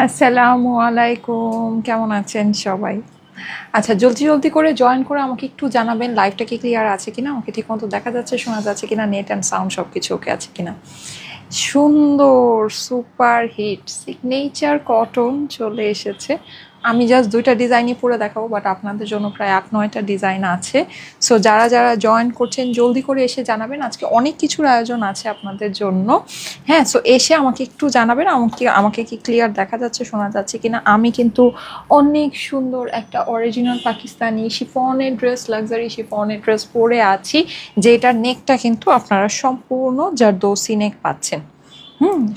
আসসালামু আলাইকুম, কেমন আছেন সবাই? আচ্ছা, জলদি জলদি করে জয়েন করে আমাকে একটু জানাবেন লাইভটা কি ক্লিয়ার আছে কিনা, আমাকে ঠিক মতো দেখা যাচ্ছে, শোনা যাচ্ছে কিনা, নেট অ্যান্ড সাউন্ড সব কিছু ওকে আছে কিনা। সুন্দর সুপার হিট সিগনেচার কটন চলে এসেছে। আমি জাস্ট দুইটা ডিজাইনই পরে দেখাবো, বাট আপনাদের জন্য প্রায় ৮-৯টা ডিজাইন আছে। সো যারা যারা জয়েন করছেন জলদি করে এসে জানাবেন, আজকে অনেক কিছুর আয়োজন আছে আপনাদের জন্য। হ্যাঁ, সো এসে আমাকে একটু জানাবেন আমাকে কি ক্লিয়ার দেখা যাচ্ছে, শোনা যাচ্ছে কিনা। আমি কিন্তু অনেক সুন্দর একটা অরিজিনাল পাকিস্তানি শিফনের ড্রেস, লাক্সারি শিফনের ড্রেস পরে আছি, যেটার নেকটা কিন্তু আপনারা সম্পূর্ণ জারদৌসি নেক পাচ্ছেন।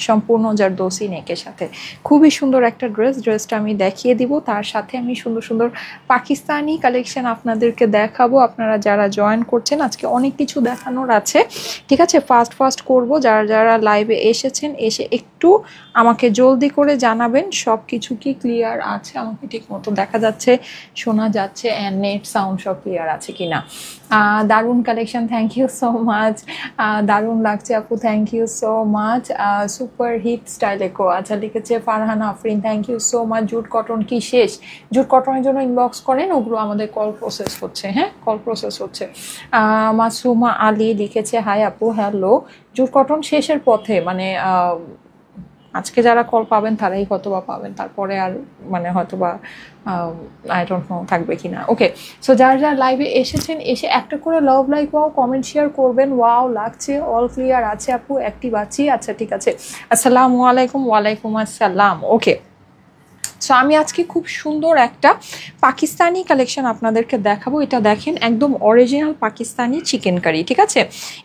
সম্পূর্ণ জারদৌসি নেকের সাথে খুবই সুন্দর একটা ড্রেসটা আমি দেখিয়ে দিব। তার সাথে আমি সুন্দর সুন্দর পাকিস্তানি কালেকশন আপনাদেরকে দেখাবো। আপনারা যারা জয়েন করছেন, আজকে অনেক কিছু দেখানোর আছে, ঠিক আছে। ফাস্ট করব। যারা যারা লাইভে এসেছেন, এসে একটু আমাকে জলদি করে জানাবেন সব কিছু কি ক্লিয়ার আছে, আমাকে ঠিক মতো দেখা যাচ্ছে, শোনা যাচ্ছে, অ্যান্ড নেট সাউন্ড সব ক্লিয়ার আছে কিনা। দারুণ collection, thank you so much. দারুণ লাগছে আপু, thank you so much. Super hit স্টাইলে কো আচ্ছা লিখেছে Farhana Afrin, thank you so much. Jute cotton কি শেষ? জুট কটনের জন্য ইনবক্স করেন, ওগুলো আমাদের কল প্রসেস হচ্ছে। হ্যাঁ, কল প্রসেস হচ্ছে। মাসুমা আলী লিখেছে হাই আপু, হ্যালো। জুট কটন শেষের পথে, মানে আজকে যারা কল পাবেন তারাই হয়তোবা পাবেন, তারপরে আর মানে হয়তোবা আই ডোন্ট নো থাকবে কিনা। ওকে, সো যারা যারা লাইভে এসেছেন, এসে একটা করে love like wow comment share করবেন। ওয়াও লাগছে, অল ক্লিয়ার আছে আপু, অ্যাক্টিভ আছি। আচ্ছা ঠিক আছে, আসসালামু আলাইকুম। ওয়ালাইকুম আসসালাম। ওকে, সো আমি আজকে খুব সুন্দর একটা পাকিস্তানি কালেকশন আপনাদেরকে দেখাবো। এটা দেখেন, একদম অরিজিনাল পাকিস্তানি চিকেন কারি, ঠিক আছে।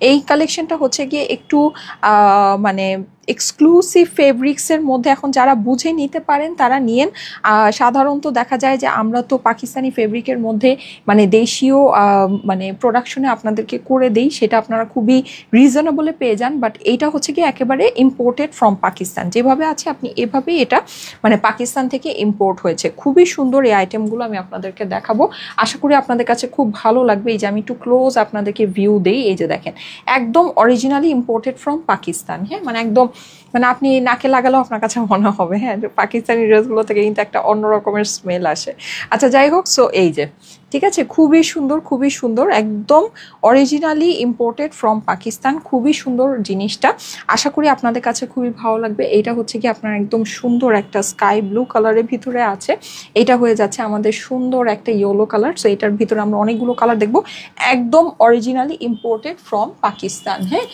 এই কালেকশনটা হচ্ছে গিয়ে একটু মানে এক্সক্লুসিভ ফেব্রিক্সের মধ্যে। এখন যারা বুঝে নিতে পারেন তারা নিয়েন। সাধারণত দেখা যায় যে আমরা তো পাকিস্তানি ফেব্রিকের মধ্যে মানে দেশীয় মানে প্রোডাকশনে আপনাদেরকে করে দেই, সেটা আপনারা খুবই রিজনেবলে পেয়ে যান। বাট এইটা হচ্ছে কি একেবারে ইম্পোর্টেড ফ্রম পাকিস্তান, যেভাবে আছে আপনি এভাবেই এটা মানে পাকিস্তান থেকে ইম্পোর্ট হয়েছে। খুবই সুন্দর এই আইটেমগুলো আমি আপনাদেরকে দেখাবো, আশা করি আপনাদের কাছে খুব ভালো লাগবে। এই যে আমি একটু ক্লোজ আপনাদেরকে ভিউ দেই, এই যে দেখেন, একদম অরিজিনালি ইম্পোর্টেড ফ্রম পাকিস্তান। হ্যাঁ, মানে একদম মানে আপনি নাকে লাগালেও আপনার কাছে মনে হবে হ্যাঁ পাকিস্তানি ড্রেসগুলো থেকে কিন্তু একটা অন্য রকমের স্মেল আসে। আচ্ছা যাই হোক, সো এই যে ঠিক আছে, খুবই সুন্দর, একদম অরিজিনালি ইম্পোর্টেড ফ্রম পাকিস্তান। খুবই সুন্দর জিনিসটা, আশা করি আপনাদের কাছে খুবই ভালো লাগবে। এইটা হচ্ছে কি আপনার একদম সুন্দর একটা স্কাই ব্লু কালারের ভিতরে আছে, এটা হয়ে যাচ্ছে আমাদের সুন্দর একটা ইয়েলো কালার। সো এটার ভিতরে আমরা অনেকগুলো কালার দেখবো, একদম অরিজিনালি ইম্পোর্টেড ফ্রম পাকিস্তান। হ্যাঁ,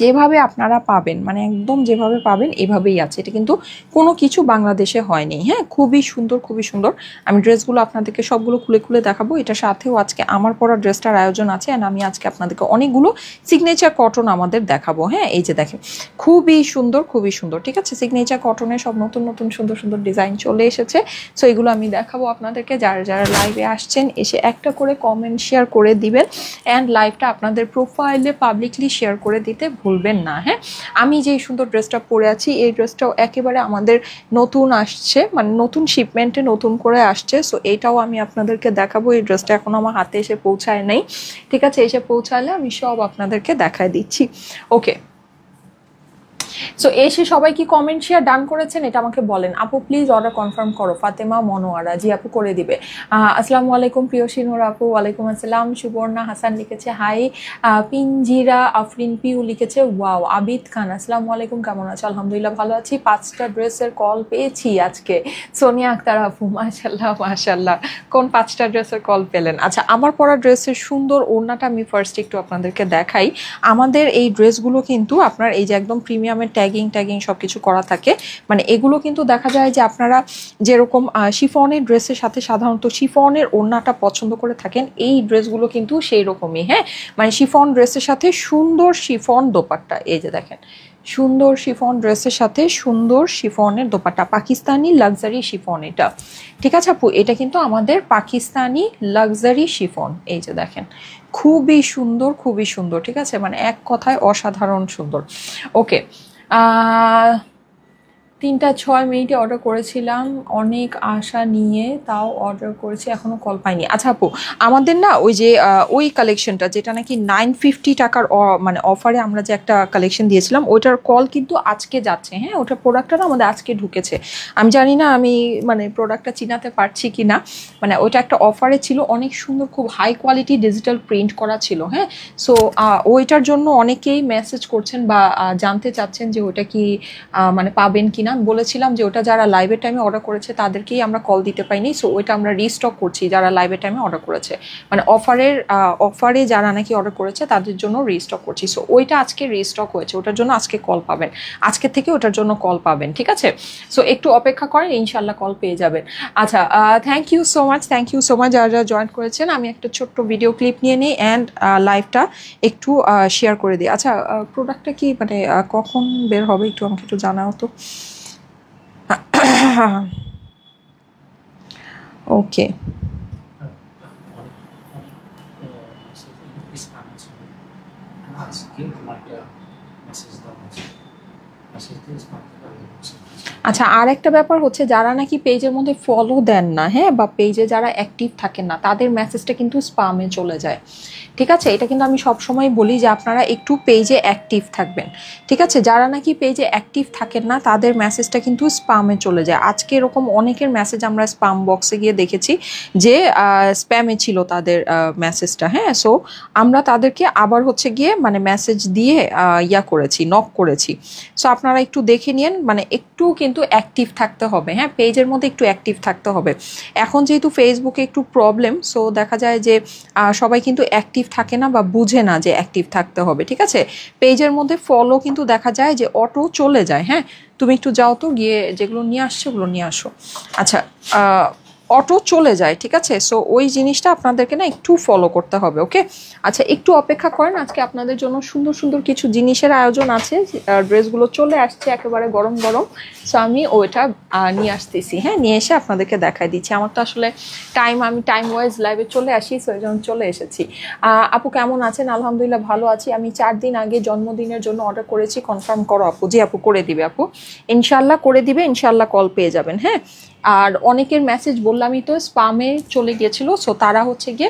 যেভাবে আপনারা পাবেন মানে একদম যেভাবে পাবেন এভাবেই আছে, এটা কিন্তু কোনো কিছু বাংলাদেশে হয়নি। হ্যাঁ, খুবই সুন্দর। আমি ড্রেসগুলো আপনাদেরকে সবগুলো খুলে দেখাবো। এটার সাথেও আজকে আমার পরা ড্রেসটার আয়োজন আছে, অ্যান্ড আমি আজকে আপনাদেরকে অনেকগুলো সিগনেচার কটন আমাদের দেখাবো। হ্যাঁ, এই যে দেখেন, খুবই সুন্দর, ঠিক আছে। সিগনেচার কটনের সব নতুন সুন্দর ডিজাইন চলে এসেছে। সো এগুলো আমি দেখাবো আপনাদেরকে। যারা যারা লাইভে আসছেন, এসে একটা করে কমেন্ট শেয়ার করে দিবেন, অ্যান্ড লাইভটা আপনাদের প্রোফাইলে পাবলিকলি শেয়ার করে দিতে ভুলবেন না। হ্যাঁ, আমি যে সুন্দর ড্রেসটা পরে আছি, এই ড্রেসটাও একেবারে আমাদের নতুন আসছে, মানে নতুন শিপমেন্টে নতুন করে আসছে। সো এইটাও আমি আপনাদেরকে দেখাবো। এই ড্রেসটা এখন আমার হাতে এসে পৌঁছায় নাই, ঠিক আছে। এসে পৌঁছালে আমি সব আপনাদেরকে দেখায় দিচ্ছি। ওকে, সো এসে সবাই কি কমেন্ট শেয়ার ডান করেছেন এটা আমাকে বলেন। আপু প্লিজ অর্ডার কনফার্ম করো। ফাতেমা মনোয়ারা, জি আপু করে দিবে। আসসালামু আলাইকুম প্রিয়সী নূর আপু, ওয়ালাইকুম আসসালাম। সুবর্ণা হাসান লিখেছে হাই। পিনজিরা আফরিন পিউ লিখেছে ওয়াও। আবিদ খান, আসসালামু আলাইকুম, কেমন আছো? আলহামদুলিল্লাহ ভালো আছি। 5টা ড্রেসের কল পেয়েছি আজকে। সোনিয়া আক্তার আপু, মাশাল্লাহ। কোন 5টা ড্রেসের কল পেলেন? আচ্ছা, আমার পরা ড্রেসের সুন্দর ওড়নাটা আমি ফার্স্ট একটু আপনাদেরকে দেখাই। আমাদের এই ড্রেসগুলো কিন্তু আপনার এই যে একদম প্রিমিয়ামের ট্যাগিং সবকিছু করা থাকে। মানে এগুলো কিন্তু দেখা যায় যে আপনারা যেরকম শিফনের ড্রেসের সাথে সাধারণত শিফনের ওড়নাটা পছন্দ করে থাকেন, এই ড্রেসগুলো কিন্তু সেই রকমই। হ্যাঁ, মানে শিফন ড্রেসের সাথে সুন্দর শিফন দোপাট্টা, এই যে দেখেন, সুন্দর শিফন ড্রেসের সাথে সুন্দর শিফনের দোপাট্টা, পাকিস্তানি লাক্সারি শিফন এটা, ঠিক আছে আপু। এটা কিন্তু আমাদের পাকিস্তানি লাক্সারি শিফন, এই যে দেখেন, খুবই সুন্দর, ঠিক আছে। মানে এক কথায় অসাধারণ সুন্দর। ওকে, 3:06 অর্ডার করেছিলাম, অনেক আশা নিয়ে তাও অর্ডার করেছি, এখনো কল পাইনি। আচ্ছা আপু, আমাদের না ওই যে ওই কালেকশনটা যেটা নাকি 950 টাকার মানে অফারে আমরা যে একটা কালেকশন দিয়েছিলাম, ওইটার কল কিন্তু আজকে যাচ্ছে। হ্যাঁ, ওটার প্রোডাক্টটা না আমাদের আজকে ঢুকেছে। আমি জানি না আমি মানে প্রোডাক্টটা চিনাতে পারছি কি না। মানে ওইটা একটা অফারে ছিল, অনেক সুন্দর, খুব হাই কোয়ালিটি ডিজিটাল প্রিন্ট করা ছিল। হ্যাঁ, সো ওইটার জন্য অনেকেই মেসেজ করছেন বা জানতে চাচ্ছেন যে ওটা কি মানে পাবেন কিনা। আমি বলেছিলাম যে ওটা যারা লাইভের টাইমে অর্ডার করেছে তাদেরকেই আমরা কল দিতে পাইনি, সো ওইটা আমরা রিস্টক করছি যারা লাইভের টাইমে অর্ডার করেছে, মানে অফারে যারা নাকি অর্ডার করেছে তাদের জন্য রিস্টক করছি। সো ওইটা আজকে রিস্টক হয়েছে, ওটার জন্য আজকে কল পাবেন, আজকে থেকে ওটার জন্য কল পাবেন, ঠিক আছে? সো একটু অপেক্ষা করেন, ইনশাল্লাহ কল পেয়ে যাবেন। আচ্ছা, থ্যাংক ইউ সো মাচ যারা যারা জয়েন করেছেন। আমি একটা ছোট্ট ভিডিও ক্লিপ নিয়ে নিই অ্যান্ড লাইভটা একটু শেয়ার করে দিই। আচ্ছা, প্রোডাক্টটা কি মানে কখন বের হবে একটু আমাকে একটু জানাও তো। ওকে, আচ্ছা আর একটা ব্যাপার হচ্ছে, যারা নাকি পেজের মধ্যে ফলো দেন না, হ্যাঁ, বা পেজে যারা অ্যাক্টিভ থাকেন না, তাদের মেসেজটা কিন্তু স্পামে চলে যায়, ঠিক আছে? এটা কিন্তু আমি সবসময় বলি যে আপনারা একটু পেজে অ্যাক্টিভ থাকবেন, ঠিক আছে? যারা নাকি পেজে অ্যাক্টিভ থাকেন না তাদের মেসেজটা কিন্তু স্পামে চলে যায়। আজকে এরকম অনেকের মেসেজ আমরা স্পাম বক্সে গিয়ে দেখেছি যে স্প্যামে ছিল তাদের মেসেজটা। হ্যাঁ, সো আমরা তাদেরকে আবার হচ্ছে গিয়ে মানে মেসেজ দিয়ে করেছি, নক করেছি। সো আপনারা একটু দেখে নিন, মানে একটু কিন্তু অ্যাক্টিভ থাকতে হবে। হ্যাঁ, পেজের মধ্যে একটু অ্যাক্টিভ থাকতে হবে। এখন যেহেতু ফেসবুকে একটু প্রবলেম, সো দেখা যায় যে সবাই কিন্তু অ্যাক্টিভ থাকে না বা বুঝে না যে অ্যাক্টিভ থাকতে হবে, ঠিক আছে? পেজের মধ্যে ফলো কিন্তু দেখা যায় যে অটো চলে যায়। হ্যাঁ, তুমি একটু যাও তো, গিয়ে যেগুলো নিয়ে আসছো ওগুলো নিয়ে আসো। আচ্ছা, অটো চলে যায়, ঠিক আছে? সো ওই জিনিসটা আপনাদেরকে না একটু ফলো করতে হবে, ওকে? আচ্ছা, একটু অপেক্ষা করেন, আজকে আপনাদের জন্য সুন্দর সুন্দর কিছু জিনিসের আয়োজন আছে। ড্রেসগুলো চলে আসছে একেবারে গরম গরম, সো আমি ওইটা নিয়ে আসতেছি। হ্যাঁ, নিয়ে এসে আপনাদেরকে দেখাই দিচ্ছি। আমার তো আসলে আমি টাইম ওয়াইজ লাইভে চলে আসি, সো এই জন্য চলে এসেছি। আপু কেমন আছেন? আলহামদুলিল্লাহ ভালো আছি। আমি 4 দিন আগে জন্মদিনের জন্য অর্ডার করেছি, কনফার্ম করো আপু। জি আপু, করে দিবে আপু, ইনশাল্লাহ করে দিবে, ইনশাল্লাহ কল পেয়ে যাবেন। হ্যাঁ, আর অনেকের মেসেজ বললামই তো স্পামে চলে গিয়েছিল, সো তারা হচ্ছে গিয়ে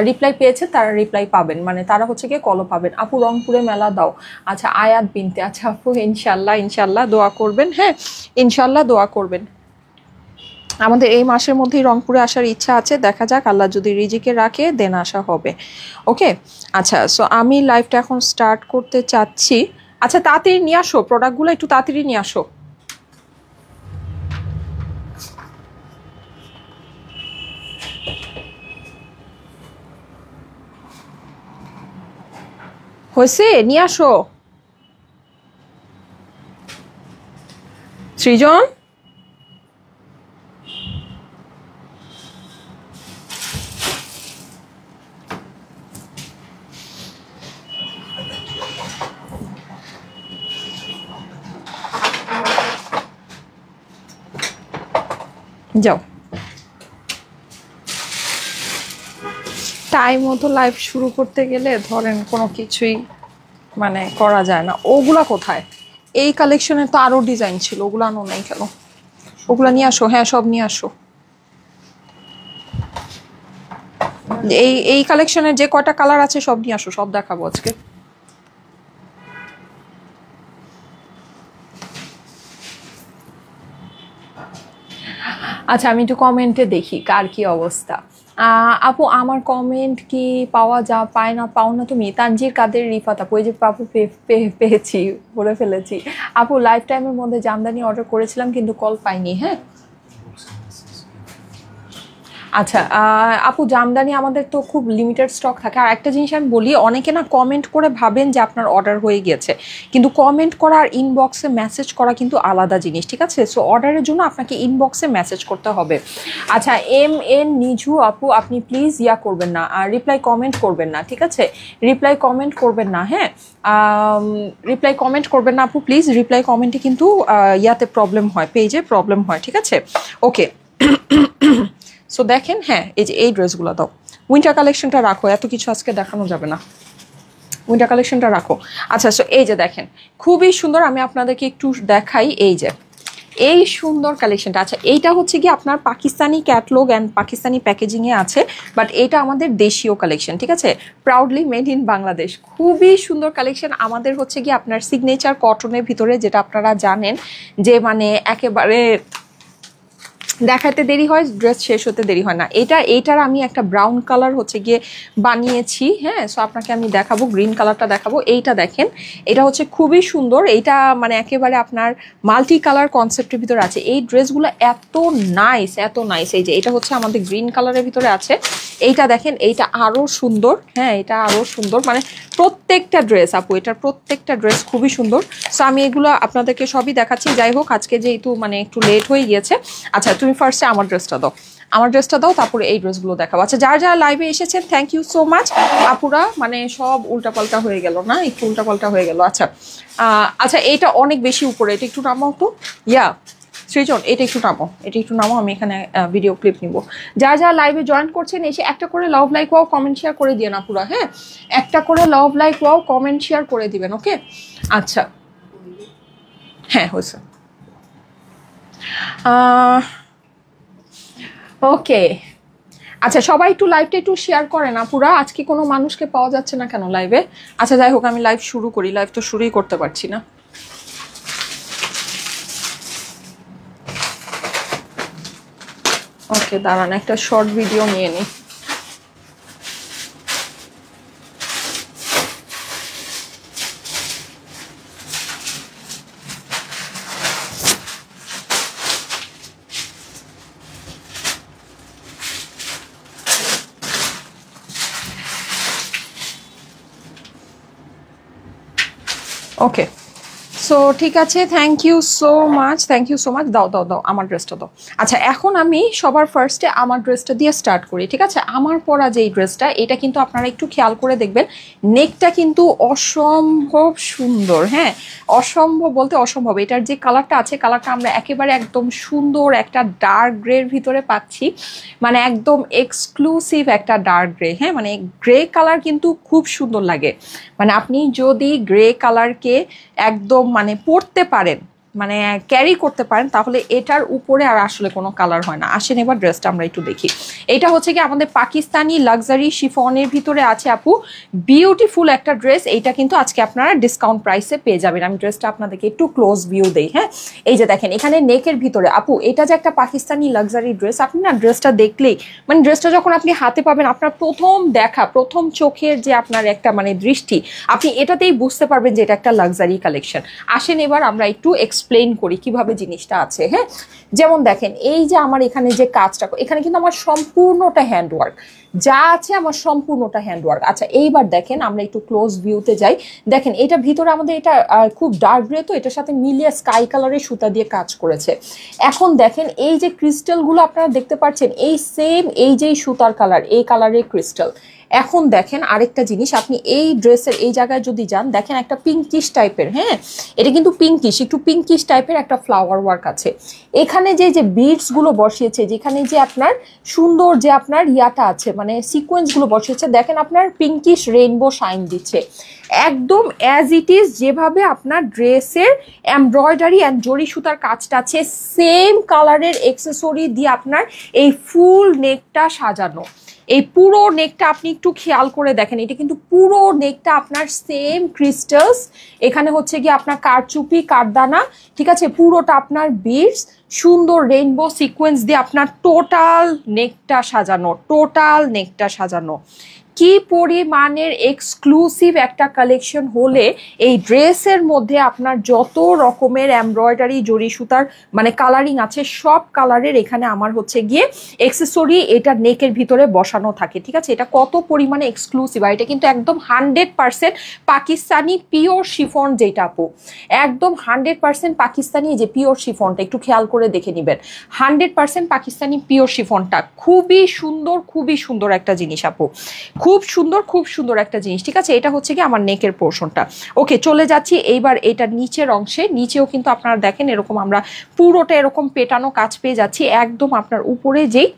রিপ্লাই পেয়েছে, তারা রিপ্লাই পাবেন, মানে তারা হচ্ছে গিয়ে কলও পাবেন। আপু রংপুরে মেলা দাও। আচ্ছা, আয়াত বিনতে। আচ্ছা আপু, ইনশাল্লাহ দোয়া করবেন। হ্যাঁ, ইনশাল্লাহ দোয়া করবেন। আমাদের এই মাসের মধ্যেই রংপুরে আসার ইচ্ছা আছে, দেখা যাক, আল্লাহ যদি রিজিকে রাখে দেন আসা হবে, ওকে? আচ্ছা, সো আমি লাইভটা এখন স্টার্ট করতে চাচ্ছি। আচ্ছা, তাড়াতাড়ি নিয়ে আসো প্রোডাক্টগুলো, একটু তাড়াতাড়ি নিয়ে আসো। হয়েছে, নিয়ে আসো। সৃজন, যাও। টাইম মতো লাইভ শুরু করতে গেলে ধরেন কোনো কিছুই মানে করা যায় না। ওগুলা কোথায়? এই কালেকশনের তো আরো ডিজাইন ছিল, ওগুলো আনো নাই কেন? ওগুলা নিয়ে আসো। হ্যাঁ, সব নিয়ে আসো। এই কালেকশনের যে কয়টা কালার আছে সব নিয়ে আসো, সব দেখাবো আজকে। আচ্ছা, আমি একটু কমেন্টে দেখি কার কি অবস্থা। আপু আমার কমেন্ট কি পায় না, পাও না তুমি? তানজির কাদের, রিফাত আপু, এই যে আপু পেয়েছি, বলে ফেলেছি। আপু লাইফ টাইমের মধ্যে জামদানি অর্ডার করেছিলাম কিন্তু কল পাইনি। হ্যাঁ, আচ্ছা আপু, জামদানি আমাদের তো খুব লিমিটেড স্টক থাকে। আর একটা জিনিস আমি বলি, অনেকে না কমেন্ট করে ভাবেন যে আপনার অর্ডার হয়ে গিয়েছে, কিন্তু কমেন্ট করা আর ইনবক্সে মেসেজ করা কিন্তু আলাদা জিনিস, ঠিক আছে? সো অর্ডারের জন্য আপনাকে ইনবক্সে মেসেজ করতে হবে। আচ্ছা, MN নিঝু আপু, আপনি প্লিজ করবেন না, আর রিপ্লাই কমেন্ট করবেন না, ঠিক আছে? রিপ্লাই কমেন্ট করবেন না। হ্যাঁ, রিপ্লাই কমেন্ট করবেন না আপু, প্লিজ। রিপ্লাই কমেন্টে কিন্তু প্রবলেম হয়, পেজে প্রবলেম হয়, ঠিক আছে? ওকে, সো দেখেন, হ্যাঁ, এই যে এই ড্রেসগুলো দাও। উইন্টার কালেকশনটা রাখো, এত কিছু আজকে দেখানো যাবে না, উইন্টার কালেকশনটা রাখো। আচ্ছা, সো এই যে দেখেন, খুবই সুন্দর। আমি আপনাদেরকে একটু দেখাই, এই যে এই সুন্দর কালেকশনটা। আচ্ছা এইটা হচ্ছে কি আপনার পাকিস্তানি ক্যাটলগ অ্যান্ড পাকিস্তানি প্যাকেজিংয়ে আছে, বাট এটা আমাদের দেশীয় কালেকশন, ঠিক আছে, প্রাউডলি মেড ইন বাংলাদেশ। খুবই সুন্দর কালেকশন। আমাদের হচ্ছে কি আপনার সিগনেচার কটনের ভিতরে, যেটা আপনারা জানেন যে মানে একেবারে দেখাতে দেরি হয়, ড্রেস শেষ হতে দেরি হয় না। এইটার আমি একটা ব্রাউন কালার হচ্ছে গিয়ে বানিয়েছি, হ্যাঁ। সো আপনাকে আমি দেখাবো, গ্রিন কালারটা দেখাবো। এইটা দেখেন, এটা হচ্ছে খুবই সুন্দর। এইটা মানে একেবারে আপনার মাল্টি কালার কনসেপ্টের ভিতরে আছে। এই ড্রেসগুলো এত নাইস, এত নাইস। এই যে এটা হচ্ছে আমাদের গ্রিন কালারের ভিতরে আছে। এইটা দেখেন, এইটা আরও সুন্দর, হ্যাঁ, এটা আরও সুন্দর। মানে প্রত্যেকটা ড্রেস আপু, এটার প্রত্যেকটা ড্রেস খুবই সুন্দর। সো আমি এগুলো আপনাদেরকে সবই দেখাচ্ছি। যাই হোক, আজকে যেহেতু মানে একটু লেট হয়ে গিয়েছে, আচ্ছা তুমি ফার্স্টে আমার ড্রেসটা দাও, আমার ড্রেসটা দাও, তারপরে এই ড্রেসগুলো দেখাবো। আচ্ছা যারা যারা লাইভে এসেছেন থ্যাংক ইউ সো মাচ। আপুরা মানে সব উল্টাপাল্টা হয়ে গেল না, একটু উল্টাপাল্টা হয়ে গেল। আচ্ছা আচ্ছা এইটা অনেক বেশি উপরে, এটা একটু নামাও তো। ইয়া সৃজন, এটা একটু নামো, এটা একটু নামো, আমি এখানে ভিডিও ক্লিপ নিব। যারা যারা লাইভে জয়েন করছেন এসে একটা করে love like wow comment share করে দিয়ে না পুরা, হ্যাঁ, একটা করে love like wow comment share করে দিবেন, ওকে। আচ্ছা হ্যাঁ হয়েছে, ওকে। আচ্ছা সবাই একটু লাইভটা একটু শেয়ার করে না পুরা, আজকে কোনো মানুষকে পাওয়া যাচ্ছে না কেন লাইভে। আচ্ছা যাই হোক, আমি লাইভ শুরু করি, লাইভ তো শুরুই করতে পারছি না। ওকে দাঁড়ান, একটা শর্ট ভিডিও নিয়ে নিই। ওকে সো ঠিক আছে, thank you so much, thank you so much. দাও দাও দাও, আমার ড্রেসটা দাও। আচ্ছা এখন আমি সবার ফার্স্টে আমার ড্রেসটা দিয়ে স্টার্ট করি, ঠিক আছে। আমার পরা যেই ড্রেসটা, এটা কিন্তু আপনারা একটু খেয়াল করে দেখবেন, নেকটা কিন্তু অসম্ভব সুন্দর, হ্যাঁ, অসম্ভব বলতে অসম্ভব। এটার যে কালারটা আছে, কালারটা আমরা একেবারে একদম সুন্দর একটা ডার্ক গ্রের ভিতরে পাচ্ছি, মানে একদম এক্সক্লুসিভ একটা ডার্ক গ্রে, হ্যাঁ, মানে গ্রে কালার কিন্তু খুব সুন্দর লাগে। মানে আপনি যদি গ্রে কালারকে একদম মানে পরতে পারেন, মানে ক্যারি করতে পারেন, তাহলে এটার উপরে আর আসলে কোনো কালার হয় না। আসেন এবার ড্রেসটা আমরা একটু দেখি। এটা হচ্ছে কি আমাদের পাকিস্তানি লাক্সারি শিফনের ভিতরে আছে আপু, বিউটিফুল একটা ড্রেস। এইটা কিন্তু আজকে আপনারা ডিসকাউন্ট প্রাইসে পেয়ে যাবেন। আমি ড্রেসটা আপনাদেরকে একটু ক্লোজ ভিউ দেই, হ্যাঁ। এই যে দেখেন এখানে নেকের ভিতরে আপু, এটা যে একটা পাকিস্তানি লাক্সারি ড্রেস, আপনি না ড্রেসটা দেখলেই মানে ড্রেসটা যখন আপনি হাতে পাবেন, আপনার প্রথম দেখা, প্রথম চোখের যে আপনার একটা মানে দৃষ্টি, আপনি এটাতেই বুঝতে পারবেন যে এটা একটা লাক্সারি কালেকশন। আসেন এবার আমরা একটু এক্সপ্লেইন করি কিভাবে জিনিসটা আছে, হ্যাঁ। যেমন দেখেন এই যে আমার এখানে যে কাজটা, এখানে কিন্তু আমার সম্পূর্ণটা হ্যান্ডওয়ার্ক, যা আছে আমার সম্পূর্ণটা হ্যান্ডওয়ার্ক। আচ্ছা এইবার দেখেন আমরা একটু ক্লোজ ভিউতে যাই। দেখেন এটা ভিতরে আমাদের এটা খুব ডার্ক গ্রে, তো এটার সাথে মিলিয়ে স্কাই কালারের সুতা দিয়ে কাজ করেছে। এখন দেখেন এই যে ক্রিস্টালগুলো আপনারা দেখতে পাচ্ছেন, এই সেম এই যে সুতার কালার, এই কালারের ক্রিস্টাল। এখন দেখেন আরেকটা জিনিস, আপনি এই ড্রেসের এই জায়গায় যদি যান, দেখেন একটা পিঙ্কিশ টাইপের, হ্যাঁ, এটা কিন্তু পিঙ্কিশ, একটু পিঙ্কিশ টাইপের একটা ফ্লাওয়ার ওয়ার্ক আছে। এখানে যে যে বিডস গুলো বসিয়েছে, যেখানে যে আপনার সুন্দর যে আপনার ইয়াটা আছে, মানে সিকোয়েন্স গুলো বসিয়েছে, দেখেন আপনার পিঙ্কিশ রেইনবো শাইন দিচ্ছে একদম অ্যাজ ইট ইজ। যেভাবে আপনার ড্রেসের এমব্রয়ডারি অ্যান্ড জরি সুতার কাজটা আছে, সেম কালারের এক্সেসরি দিয়ে আপনার এই ফুল নেকটা সাজানো। এই পুরো নেকটা আপনি একটু খেয়াল করে দেখেন, এটা কিন্তু পুরো নেকটা আপনার সেম ক্রিস্টালস, এখানে হচ্ছে কি আপনার কারচুপি, কারদানা, ঠিক আছে, পুরোটা আপনার বিডস, সুন্দর রেইনবো সিকোয়েন্স দিয়ে আপনার টোটাল নেকটা সাজানো, টোটাল নেকটা সাজানো। কি পরিমাণের এক্সক্লুসিভ একটা কালেকশন হলে এই ড্রেসের মধ্যে আপনার যত রকমের এমব্রয়ডারি জরি সুতার মানে কালারিং আছে, সব কালারের এখানে আমার হচ্ছে গিয়ে এক্সেসরি এটা নেকের ভিতরে বসানো থাকে, ঠিক আছে। এটা কত পরিমাণে এক্সক্লুসিভ, আর এটা কিন্তু একদম 100% পাকিস্তানি পিওর শিফন, যেটা আপু একদম 100% পাকিস্তানি, যে পিওর শিফনটা একটু খেয়াল করে দেখে নেবেন, 100% পাকিস্তানি পিওর শিফনটা খুবই সুন্দর, খুবই সুন্দর একটা জিনিস আপু, খুব সুন্দর, খুব সুন্দর একটা জিনিস, ঠিক আছে। এটা হচ্ছে কি আমার নেকের পোর্শনটা। ওকে চলে যাচ্ছি এইবার এটা নিচের অংশে। নিচেও কিন্তু আপনারা দেখেন এরকম আমরা পুরোটা এরকম পেটানো কাজ পেয়ে যাচ্ছি, একদম আপনার উপরে যেই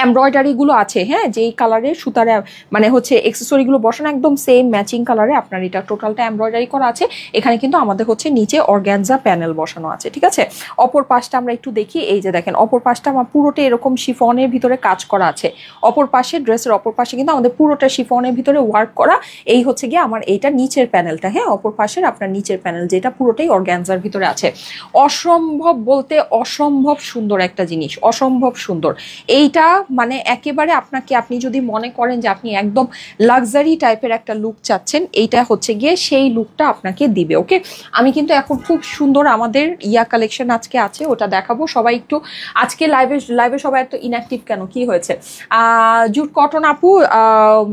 এমব্রয়ডারিগুলো আছে, হ্যাঁ, যেই কালারের সুতার মানে হচ্ছে এক্সেসরিগুলো বসানো একদম সেম ম্যাচিং কালারে আপনার এটা টোটালটা এমব্রয়ডারি করা আছে। এখানে কিন্তু আমাদের হচ্ছে নিচে অর্গানজা প্যানেল বসানো আছে, ঠিক আছে। অপর পাশটা আমরা একটু দেখি, এই যে দেখেন অপর পাশটা আমার পুরোটা এরকম শিফনের ভিতরে কাজ করা আছে। অপর পাশে ড্রেসের অপর পাশে কিন্তু আমাদের পুরোটা শিফনের ভিতরে ওয়ার্ক করা। এই হচ্ছে গিয়ে আমার এইটা নিচের প্যানেলটা, হ্যাঁ, অপর পাশের আপনার নিচের প্যানেল যেটা পুরোটাই অর্গানজার ভিতরে আছে। অসম্ভব বলতে অসম্ভব সুন্দর একটা জিনিস, অসম্ভব সুন্দর। এইটা মানে একেবারে আপনাকে, আপনি যদি মনে করেন যে আপনি একদম লাক্সারি টাইপের একটা লুক চাচ্ছেন, এইটা হচ্ছে গিয়ে সেই লুকটা আপনাকে দিবে। ওকে, আমি কিন্তু এখন খুব সুন্দর আমাদের কালেকশন আজকে আছে, ওটা দেখাবো। সবাই একটু আজকে লাইভে সবাই এত ইনঅ্যাক্টিভ কেন, কি হয়েছে? জুট কটন আপু,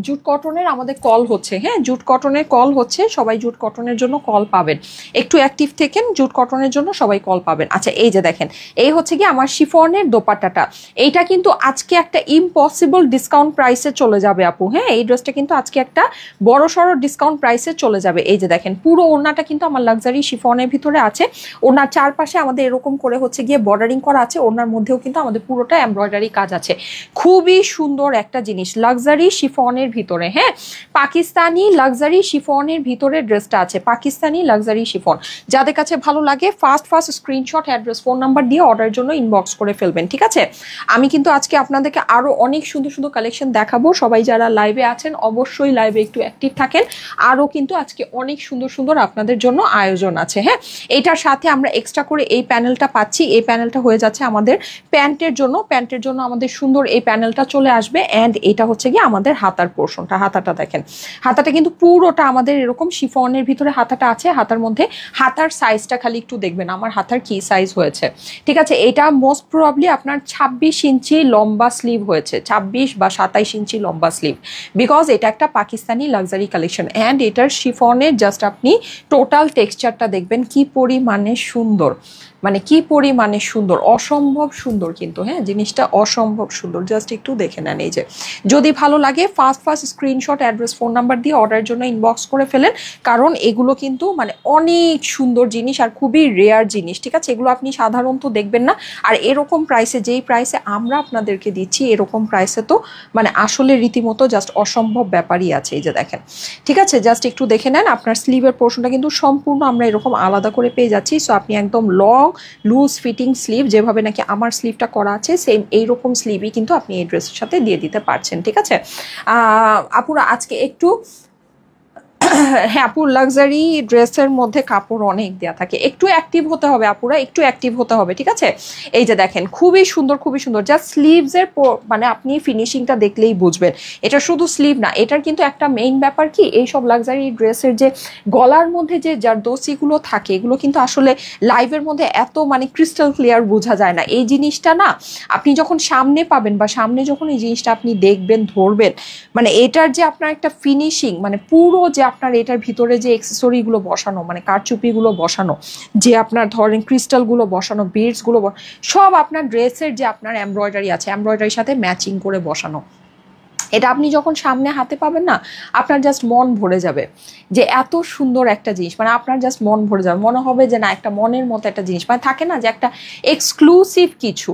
জুট কটনের আমাদের কল হচ্ছে, হ্যাঁ, জুট কটনের কল হচ্ছে, সবাই জুট কটনের জন্য কল পাবেন। একটু অ্যাক্টিভ থেকেন, জুট কটনের জন্য সবাই কল পাবেন। আচ্ছা, এই যে দেখেন, এই হচ্ছে কি আমার শিফনের দোপাট্টাটা। এইটা কিন্তু আজকে একটা ইম্পসিবল ডিসকাউন্ট প্রাইসে চলে যাবে আপু, হ্যাঁ, এই ড্রেসটা কিন্তু আজকে একটা বড় সড়ো ডিসকাউন্ট প্রাইসে চলে যাবে। এই যে দেখেন পুরো ওড়নাটা কিন্তু আমার লাক্সারি শিফনের ভিতরে আছে। ওড়নার চারপাশে আমাদের এরকম করে হচ্ছে গিয়ে বর্ডারিং করা আছে, ওড়নার মধ্যেও কিন্তু আমাদের পুরোটা এমব্রয়ডারি কাজ আছে। খুবই সুন্দর একটা জিনিস লাক্সারি শিফনের ভিতরে, হ্যাঁ, পাকিস্তানি লাক্সারি শিফনের ভিতরে ড্রেসটা আছে, পাকিস্তানি লাক্সারি শিফন। যাদের কাছে ভালো লাগে first screenshot, address, phone number দিয়ে অর্ডারের জন্য ইনবক্স করে ফেলবেন, ঠিক আছে। আমি কিন্তু আজকে আপনাদেরকে আরো অনেক সুন্দর সুন্দর কালেকশন দেখাবো। সবাই যারা লাইভে আছেন অবশ্যই লাইভে একটু অ্যাক্টিভ থাকেন। আরো কিন্তু আজকে অনেক সুন্দর সুন্দর আপনাদের জন্য আয়োজন আছে, হ্যাঁ। এটার সাথে আমরা এক্সট্রা করে এই প্যানেলটা পাচ্ছি, এই প্যানেলটা হয়ে যাচ্ছে আমাদের প্যান্টের জন্য, প্যান্টের জন্য আমাদের সুন্দর এই প্যানেলটা চলে আসবে। অ্যান্ড এটা হচ্ছে গিয়ে আমাদের হাতার পোর্শনটা, হাতাটা দেখেন, হাতাটা কিন্তু পুরোটা আমাদের এরকম শিফনের ভিতরে হাতাটা আছে। হাতার মধ্যে হাতার সাইজটা খালি একটু দেখবেন আমার হাতার কি সাইজ হয়েছে, ঠিক আছে। এটা মোস্ট প্রবাবলি আপনার 26 ইঞ্চি লম্বা স্লিভ হয়েছে, 26 বা 27 ইঞ্চি লম্বা স্লিভ, বিকজ এটা একটা পাকিস্তানি লাক্সারি কালেকশন। অ্যান্ড এটার শিফনের জাস্ট আপনি টোটাল টেক্সচারটা দেখবেন কি পরিমাণে সুন্দর, মানে কি পরিমাণে সুন্দর, অসম্ভব সুন্দর কিন্তু, হ্যাঁ, জিনিসটা অসম্ভব সুন্দর। জাস্ট একটু দেখে নেন। এই যে যদি ভালো লাগে first screenshot, address, phone number দিয়ে অর্ডারের জন্য ইনবক্স করে ফেলেন, কারণ এগুলো কিন্তু মানে অনেক সুন্দর জিনিস আর খুবই রেয়ার জিনিস, ঠিক আছে। এগুলো আপনি সাধারণত দেখবেন না। আর এরকম প্রাইসে, যেই প্রাইসে আমরা আপনাদেরকে দিচ্ছি, এরকম প্রাইসে তো মানে আসলে রীতিমতো জাস্ট অসম্ভব ব্যাপারই আছে। এই যে দেখেন, ঠিক আছে, জাস্ট একটু দেখে নেন। আপনার স্লিভের পোর্শনটা কিন্তু সম্পূর্ণ আমরা এরকম আলাদা করে পেয়ে যাচ্ছি। সো আপনি একদম লং লুজ ফিটিং স্লিভ, যেভাবে নাকি আমার স্লিভটা করা আছে সেম এইরকম স্লিভই কিন্তু আপনি এই ড্রেসের সাথে দিয়ে দিতে পারছেন, ঠিক আছে। আপুরা আজকে একটু হ্যাঁ আপু, লাক্সারি ড্রেসের মধ্যে কাপড় অনেক দেওয়া থাকে, একটু অ্যাক্টিভ হতে হবে আপুরা, একটু অ্যাক্টিভ হতে হবে, ঠিক আছে। এই যে দেখেন খুবই সুন্দর, খুবই সুন্দর। জাস্ট স্লিভসের মানে আপনি ফিনিশিংটা দেখলেই বুঝবেন এটা শুধু স্লিভ না, এটার কিন্তু একটা মেইন ব্যাপার কি, এইসব লাক্সারি ড্রেসের যে গলার মধ্যে যে জারদৌসিগুলো থাকে, এগুলো কিন্তু আসলে লাইভের মধ্যে এত মানে ক্রিস্টাল ক্লিয়ার বোঝা যায় না। এই জিনিসটা না আপনি যখন সামনে পাবেন বা সামনে যখন এই জিনিসটা আপনি দেখবেন, ধরবেন, মানে এটার যে আপনার একটা ফিনিশিং, মানে পুরো যে আপনার এটার ভিতরে যে অ্যাক্সেসরিগুলো বসানো, মানে কারচুপিগুলো বসানো, যে আপনার ধরেন ক্রিস্টালগুলো বসানো, বিডসগুলো, সব আপনার ড্রেসের যে আপনার এমব্রয়ডারি আছে, এমব্রয়ডারির সাথে ম্যাচিং করে বসানো, এটা আপনি যখন সামনে হাতে পাবেন না, আপনার জাস্ট মন ভরে যাবে যে এত সুন্দর একটা জিনিস, মানে আপনার জাস্ট মন ভরে যাবে, মনে হবে যে না একটা মনের মতো একটা জিনিস, মানে থাকে না যে একটা এক্সক্লুসিভ কিছু,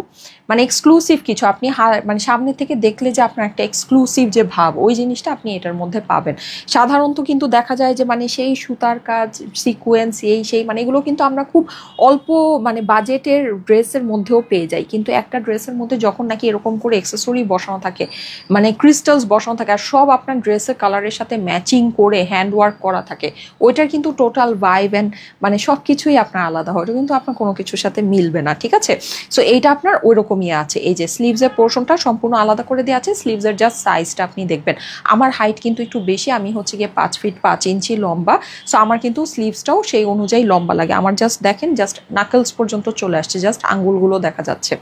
মানে এক্সক্লুসিভ কিছু আপনি মানে সামনে থেকে দেখলে যে আপনার একটা এক্সক্লুসিভ যে ভাব, ওই জিনিসটা আপনি এটার মধ্যে পাবেন। সাধারণত কিন্তু দেখা যায় যে মানে সেই সুতার কাজ, সিকোয়েন্স, সেই মানে এগুলো কিন্তু আমরা খুব অল্প মানে বাজেটের ড্রেসের মধ্যেও পেয়ে যাই, কিন্তু একটা ড্রেসের মধ্যে যখন নাকি এরকম করে অ্যাক্সেসরি বসানো থাকে, মানে ক্রিস্টালস বসানো থাকে, আর সব আপনার ড্রেসের কালারের সাথে ম্যাচিং করে হ্যান্ডওয়ার্ক করা থাকে, ওইটার কিন্তু টোটাল ভাইব অ্যান্ড মানে সব কিছুই আপনার আলাদা হয়, ওটা কিন্তু আপনার কোনো কিছুর সাথে মিলবে না, ঠিক আছে। সো এইটা আপনার ওইরকম আছে। এই যে স্লিভসের পোর্শনটা সম্পূর্ণ আলাদা করে দেওয়া আছে, স্লিভসের জাস্ট সাইজটা আপনি দেখবেন। আমার হাইট কিন্তু একটু বেশি, আমি হচ্ছে গিয়ে 5 ফিট 5 ইঞ্চি লম্বা, সো আমার কিন্তু স্লিভসটাও সেই অনুযায়ী লম্বা লাগে। আমার জাস্ট দেখেন, জাস্ট নাকলস পর্যন্ত চলে আসছে, জাস্ট আঙ্গুলগুলো দেখা যাচ্ছে।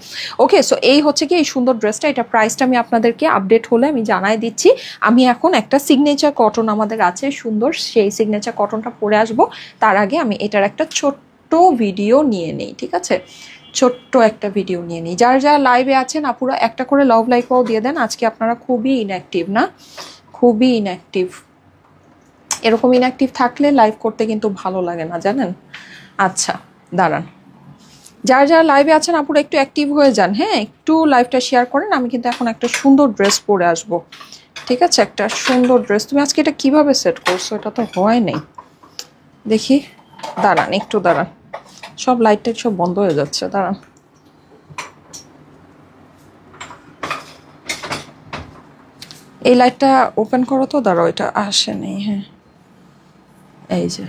ওকে, সো এই হচ্ছে কি এই সুন্দর ড্রেসটা, এটা প্রাইসটা আমি আপনাদেরকে আপডেট হলে আমি জানাই দিচ্ছি। আমি এখন একটা সিগনেচার কটন আমাদের আছে সুন্দর, সেই সিগনেচার কটনটা পরে আসবো, তার আগে আমি এটার একটা ছোট্ট ভিডিও নিয়ে নেই, ঠিক আছে, ছোট্ট একটা ভিডিও নিয়ে নিই। যারা যারা লাইভে আছেন আপুরা একটা করে লাভ লাইকও দিয়ে দেন। আজকে আপনারা খুবই ইনঅ্যাক্টিভ, না খুবই ইনঅ্যাক্টিভ, এরকম ইনঅ্যাক্টিভ থাকলে লাইভ করতে কিন্তু ভালো লাগে না, জানেন। আচ্ছা দাঁড়ান, যারা যারা লাইভে আছেন আপুরা একটু অ্যাক্টিভ হয়ে যান, হ্যাঁ একটু লাইভটা শেয়ার করেন। আমি কিন্তু এখন একটা সুন্দর ড্রেস পরে আসবো, ঠিক আছে? একটা সুন্দর ড্রেস। তুমি আজকে এটা কিভাবে সেট করছো? এটা তো হয় নাই, দেখি দাঁড়ান একটু দাঁড়ান, সব লাইট টাইট সব বন্ধ হয়ে যাচ্ছে, দাঁড়ান। এই লাইটটা ওপেন করো তো, দাঁড়াও এটা আসেনি। হ্যাঁ এই যে,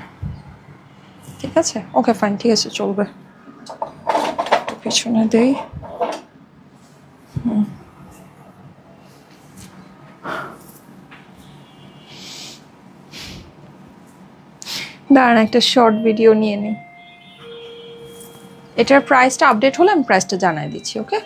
ঠিক আছে ওকে ফাইন, ঠিক আছে চলবে। পিছনে দেই। দাঁড়ান একটা শর্ট ভিডিও নিয়ে নিই। এটার প্রাইসটা আপডেট হলে আমি প্রাইসটা জানাই দিচ্ছি, ওকে?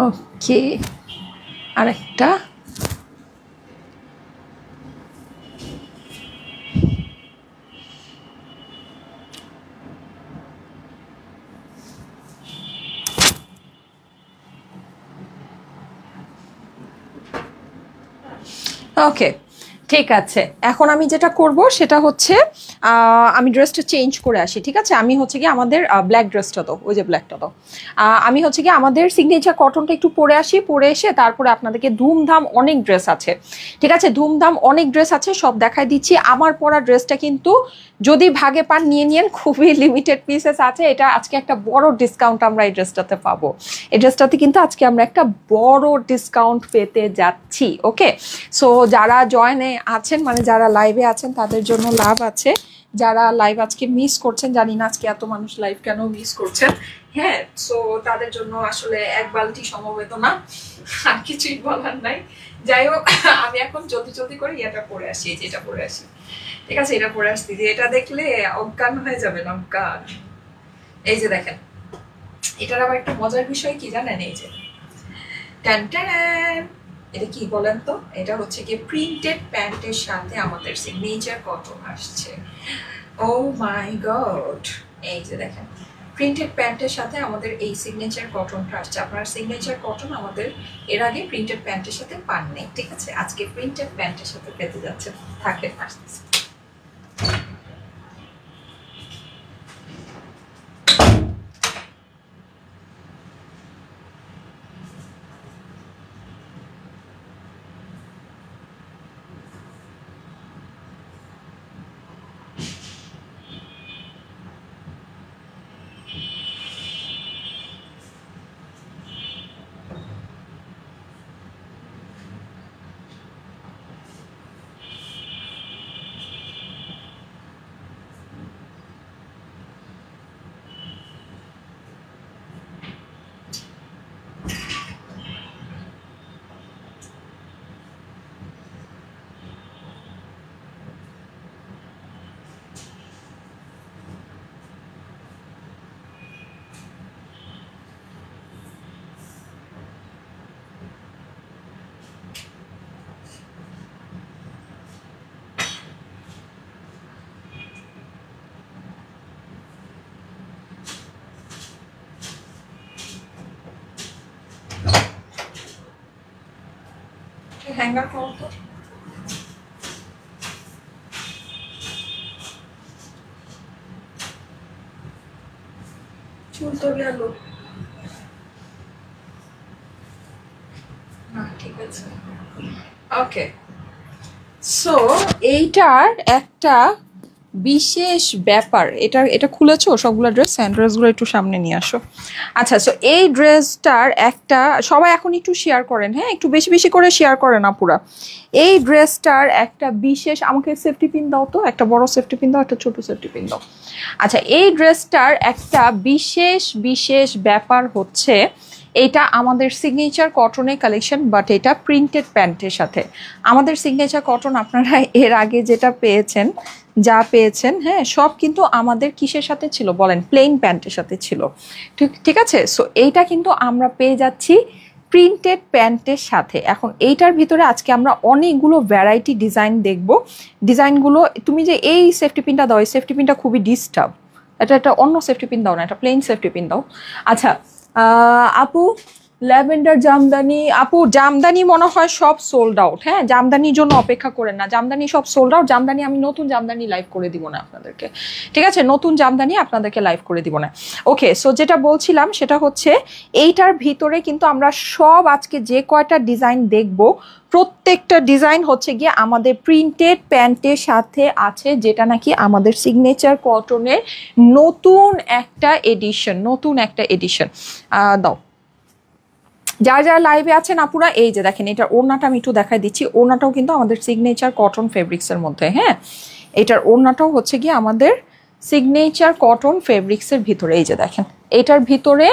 ওকে, আরেকটা। ওকে ঠিক আছে, এখন আমি যেটা করব সেটা হচ্ছে আমি ড্রেসটা চেঞ্জ করে আসি, ঠিক আছে? আমি হচ্ছে কি আমাদের ব্ল্যাক ড্রেসটা তো, ওই যে ব্ল্যাকটা তো, আমি হচ্ছে কি আমাদের সিগনেচার কটনটা একটু পরে আসি, পরে এসে তারপরে আপনাদেরকে ধুমধাম অনেক ড্রেস আছে, ঠিক আছে? ধুমধাম অনেক ড্রেস আছে, সব দেখাই দিচ্ছি। আমার পরা ড্রেসটা কিন্তু যদি ভাগে পান নিয়ে নিন, খুবই লিমিটেড পিসেস আছে। এটা আজকে একটা বড় ডিসকাউন্ট আমরা এই ড্রেসটাতে পাবো। এই ড্রেসটাতে কিন্তু আজকে আমরা একটা বড় ডিসকাউন্ট পেতে যাচ্ছি, ওকে? সো যারা জয়েনে আছেন, মানে যারা লাইভে আছেন তাদের জন্য লাভ আছে। যারা লাইভ আজকে মিস করছেন, জানি না আজকে এত মানুষ লাইভ কেন মিস করছেন, হ্যাঁ, সো তাদের জন্য আসলে এক বালতি সমবেদনা, আর কিছুই বলার নাই। যাই হোক, আমি এখন জলদি জলদি করে এটা পরে আসি, এই যে এটা পরে আসি, ঠিক আছে? এটা পরে আসছি, যে এটা দেখলে অজ্ঞান হয়ে যাবেন, অজ্ঞান। এই যে দেখেন, এটার আবার একটা মজার বিষয় কি জানেন? এই যে টান টান, এটা কি বলেন তো? এটা হচ্ছে কি প্রিন্টেড প্যান্টের সাথে আমাদের সিগনেচার কটন আসছে। ও মাই গড, এই যে দেখেন প্রিন্টেড প্যান্টের সাথে আমাদের এই সিগনেচার কটনটা আসছে। আপনার সিগনেচার কটন আমাদের এর আগে প্রিন্টেড প্যান্টের সাথে পাননি, ঠিক আছে? আজকে প্রিন্টেড প্যান্টের সাথে পেতে যাচ্ছে, থাকে আসতেছে। হ্যাঙ্গার করো তো। চুল তো গেল না, ঠিক আছে ওকে। সো এইটার একটা বিশেষ ব্যাপার, এটা খুলেছো সবগুলো ড্রেস? ড্রেসগুলো একটু সামনে নিয়ে আসো। আচ্ছা, সো এই ড্রেসটার একটা, সবাই এখন একটু শেয়ার করেন, হ্যাঁ একটু বেশি বেশি করে শেয়ার করেন আপুরা। এই ড্রেসটার একটা বিশেষ, আমাকে সেফটি পিন দাও তো, একটা বড় সেফটি পিন দাও, একটা ছোট সেফটি পিন দাও। আচ্ছা, এই ড্রেসটার একটা বিশেষ বিশেষ ব্যাপার হচ্ছে এটা আমাদের সিগনেচার কটনের কালেকশন, বাট এটা প্রিন্টেড প্যান্টের সাথে। আমাদের সিগনেচার কটন আপনারা এর আগে যেটা পেয়েছেন, যা পেয়েছেন, হ্যাঁ সব কিন্তু আমাদের কিসের সাথে ছিল বলেন? প্লেন প্যান্টের সাথে ছিল, ঠিক আছে? সো এইটা কিন্তু আমরা পেয়ে যাচ্ছি প্রিন্টেড প্যান্টের সাথে। এখন এইটার ভিতরে আজকে আমরা অনেকগুলো ভ্যারাইটি ডিজাইন দেখব। ডিজাইনগুলো, তুমি যে এই সেফটি পিনটা দাও, এই সেফটি পিনটা খুবই ডিস্টার্ব, এটা একটা অন্য সেফটি পিন দাও না, এটা প্লেন সেফটি পিন দাও। আচ্ছা আপু, ল্যাভেন্ডার জামদানি আপু, জামদানি মনে হয় সব সোল্ড আউট। হ্যাঁ, জামদানির জন্য অপেক্ষা করেন না, জামদানি সব সোল্ড আউট। জামদানি আমি নতুন জামদানি লাইভ করে দিব না আপনাদেরকে, ঠিক আছে? নতুন জামদানি আপনাদেরকে লাইভ করে দিব না। ওকে, সো যেটা বলছিলাম সেটা হচ্ছে এইটার ভিতরে কিন্তু আমরা সব আজকে যে কয়টা ডিজাইন দেখব, প্রত্যেকটা ডিজাইন হচ্ছে গিয়ে আমাদের প্রিন্টেড প্যান্টের সাথে আছে, যেটা নাকি আমাদের সিগনেচার কটনের নতুন একটা এডিশন, নতুন একটা এডিশন। দাও, যারা যারা লাইভে আছেন আপুরা, এই যে দেখেন এটার ওড়নাটা আমি একটু দেখাই দিচ্ছি। ওড়নাটাও কিন্তু আমাদের সিগনেচার কটন ফেব্রিক্সের মধ্যে। হ্যাঁ, এটার ওড়নাটাও হচ্ছে গিয়ে আমাদের সিগনেচার কটন ফেব্রিক্সের ভিতরে। এই যে দেখেন এটার ভিতরে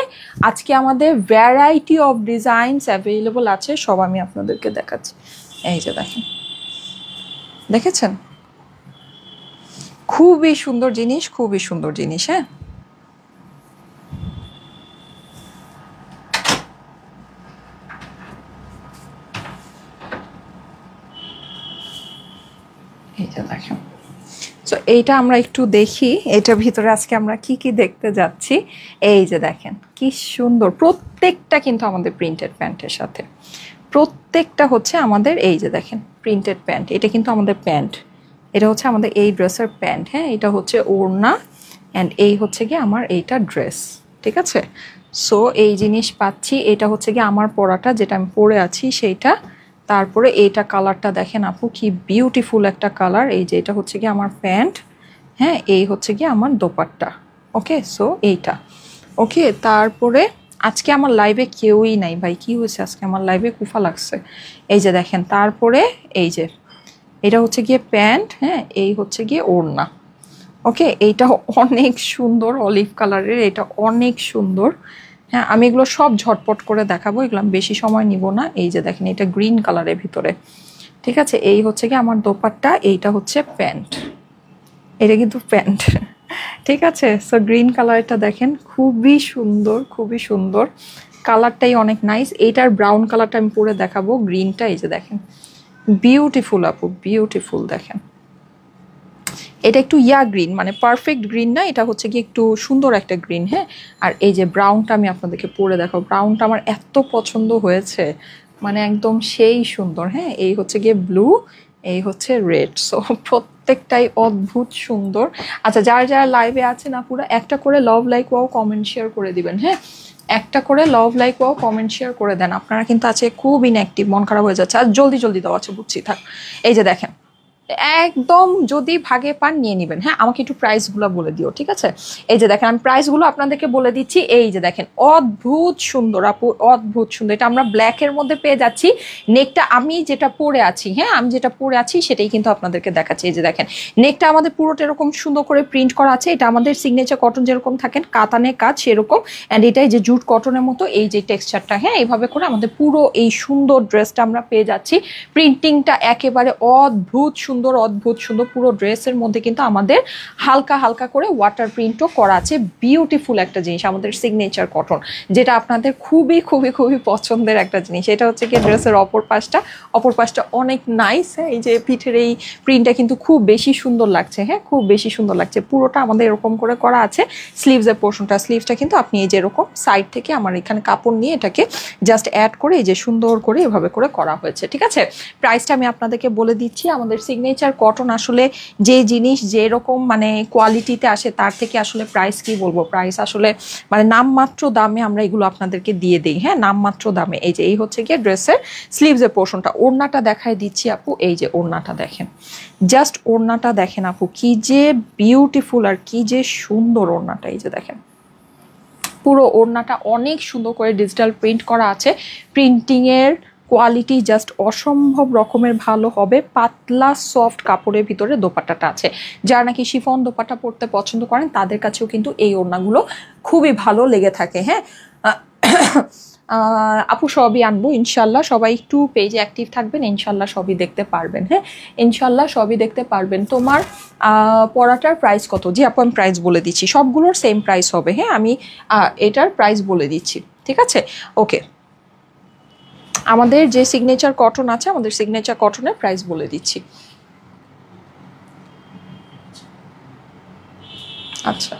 আজকে আমাদের ভ্যারাইটি অফ ডিজাইনস অ্যাভেলেবল আছে, সব আমি আপনাদেরকে দেখাচ্ছি। এই যে দেখেন, দেখেছেন? খুবই সুন্দর জিনিস, খুবই সুন্দর জিনিস। হ্যাঁ, এই যে দেখেন। তো এইটা আমরা একটু দেখি, এটার ভিতরে আজকে আমরা কি কি দেখতে যাচ্ছি। এই যে দেখেন কি সুন্দর, প্রত্যেকটা কিন্তু আমাদের প্রিন্টেড প্যান্টের সাথে, প্রত্যেকটা হচ্ছে আমাদের, এই যে দেখেন প্রিন্টেড প্যান্ট। এটা কিন্তু আমাদের প্যান্ট, এটা হচ্ছে আমাদের এই ড্রেসের প্যান্ট। হ্যাঁ, এটা হচ্ছে ওড়না অ্যান্ড এই হচ্ছে গিয়ে আমার এইটা ড্রেস, ঠিক আছে? সো এই জিনিস পাচ্ছি। এটা হচ্ছে গিয়ে আমার পরাটা, যেটা আমি পরে আছি সেইটা। তারপরে এইটা কালারটা দেখেন আপু, কি বিউটিফুল একটা কালার। এই যে এটা হচ্ছে গিয়ে আমার প্যান্ট। হ্যাঁ, এই হচ্ছে গিয়ে আমার দোপাট্টা। ওকে, সো এইটা। ওকে, তারপরে আজকে আমার লাইভে কেউই নাই ভাই, কি হয়েছে আজকে আমার লাইভে? কুফা লাগছে। এই যে দেখেন, তারপরে এই যে এটা হচ্ছে গিয়ে প্যান্ট। হ্যাঁ, এই হচ্ছে গিয়ে ওড়না। ওকে, এইটা অনেক সুন্দর অলিভ কালারের, এটা অনেক সুন্দর। হ্যাঁ, আমি এগুলো সব ঝটপট করে দেখাবো, এগুলো আমি বেশি সময় নিব না। এই যে দেখেন এটা গ্রিন কালারের ভিতরে, ঠিক আছে? এই হচ্ছে কি আমার দোপাট্টা, এইটা হচ্ছে প্যান্ট, এটা কিন্তু প্যান্ট, ঠিক আছে? সো গ্রিন কালারটা দেখেন, খুবই সুন্দর, খুবই সুন্দর কালারটাই অনেক নাইস। এইটার ব্রাউন কালারটা আমি পরে দেখাবো, গ্রিনটা এই যে দেখেন, বিউটিফুল আপু, বিউটিফুল। দেখেন এটা একটু ইয়া গ্রিন, মানে পারফেক্ট গ্রিন না, এটা হচ্ছে কি একটু সুন্দর একটা গ্রিন। হ্যাঁ, আর এই যে ব্রাউনটা আমি আপনাদেরকে পরে দেখাবো, ব্রাউনটা আমার এত পছন্দ হয়েছে, মানে একদম সেই সুন্দর। হ্যাঁ, এই হচ্ছে গিয়ে ব্লু, এই হচ্ছে রেড। সো প্রত্যেকটাই অদ্ভুত সুন্দর। আচ্ছা, যারা যারা লাইভে আছে না, পুরো একটা করে love like wow comment share করে দিবেন। হ্যাঁ, একটা করে love like wow comment share করে দেন। আপনারা কিন্তু আছে খুব ইনঅ্যাক্টিভ, মন খারাপ হয়ে যাচ্ছে। আর জলদি জলদি দেওয়া আছে, বুঝছি, থাক। এই যে দেখেন, একদম যদি ভাগে পান নিয়ে নেবেন। হ্যাঁ, আমাকে একটু প্রাইসগুলো বলে দিও, ঠিক আছে? এই যে দেখেন আমি প্রাইসগুলো আপনাদেরকে বলে দিচ্ছি। এই যে দেখেন, অদ্ভুত সুন্দর আপু, অদ্ভুত সুন্দর। এটা আমরা ব্ল্যাকের মধ্যে পেয়ে যাচ্ছি। নেকটা আমি যেটা পরে আছি, হ্যাঁ আমি যেটা পরে আছি সেটাই কিন্তু আপনাদেরকে দেখাচ্ছি। এই যে দেখেন, নেকটা আমাদের পুরোটা এরকম সুন্দর করে প্রিন্ট করা আছে। এটা আমাদের সিগনেচার কটন যেরকম থাকেন কাতানের কাজ সেরকম, অ্যান্ড এটাই যে জুট কটনের মতো এই যে টেক্সচারটা। হ্যাঁ, এইভাবে করে আমাদের পুরো এই সুন্দর ড্রেসটা আমরা পেয়ে যাচ্ছি। প্রিন্টিংটা একেবারে অদ্ভুত সুন্দর, অদ্ভুত সুন্দর। পুরো ড্রেসের মধ্যে কিন্তু আমাদের হালকা হালকা করে ওয়াটার প্রিন্টও করা আছে। বিউটিফুল একটা জিনিস আমাদের সিগনেচার কটন, যেটা আপনাদের খুবই খুবই খুবই পছন্দের একটা জিনিস। এটা হচ্ছে কি ড্রেসের অপর পাশটা, অপর পাশটা অনেক নাইস। হ্যাঁ, এই যে পিঠের এই প্রিন্টটা কিন্তু খুব বেশি সুন্দর লাগছে। হ্যাঁ, খুব বেশি সুন্দর লাগছে। পুরোটা আমাদের এরকম করে করা আছে। স্লিভসের পোর্শনটা, স্লিভসটা কিন্তু আপনি এই যে এরকম সাইড থেকে আমার এখানে কাপড় নিয়ে এটাকে জাস্ট অ্যাড করে এই যে সুন্দর করে এভাবে করে করা হয়েছে, ঠিক আছে? প্রাইসটা আমি আপনাদেরকে বলে দিচ্ছি। আমাদের সিগনেচার কটন আসলে যে জিনিস যেরকম মানে কোয়ালিটিতে আসে, তার থেকে আসলে প্রাইস কি বলবো, প্রাইস আসলে মানে নামমাত্র দামে আমরা এগুলো আপনাদেরকে দিয়ে দিই। হ্যাঁ, নামমাত্র দামে। এই যে এই হচ্ছে গিয়ে ড্রেসের স্লিভসের পোর্শনটা। ওড়নাটা দেখাই দিচ্ছি আপু, এই যে ওড়নাটা দেখেন, জাস্ট ওড়নাটা দেখেন আপু, কি যে বিউটিফুল আর কি যে সুন্দর ওড়নাটা। এই যে দেখেন, পুরো ওড়নাটা অনেক সুন্দর করে ডিজিটাল প্রিন্ট করা আছে। প্রিন্টিংয়ের কোয়ালিটি জাস্ট অসম্ভব রকমের ভালো হবে। পাতলা সফট কাপড়ের ভিতরে দোপাট্টাটা আছে। যারা নাকি শিফন দোপাট্টা পরতে পছন্দ করেন তাদের কাছেও কিন্তু এই ওড়নাগুলো খুবই ভালো লেগে থাকে। হ্যাঁ, আপু সবই আনবো ইনশাল্লাহ। সবাই একটু পেজে অ্যাক্টিভ থাকবেন, ইনশাল্লাহ সবই দেখতে পারবেন। হ্যাঁ, ইনশাল্লাহ সবই দেখতে পারবেন। তোমার পড়াটার প্রাইস কত? জি আপু, আমি প্রাইস বলে দিচ্ছি, সবগুলোর সেম প্রাইস হবে। হ্যাঁ, আমি এটার প্রাইস বলে দিচ্ছি, ঠিক আছে? ওকে, আমাদের যে সিগনেচার কটন আছে, আমাদের সিগনেচার কটনের প্রাইস বলে দিচ্ছি। আচ্ছা,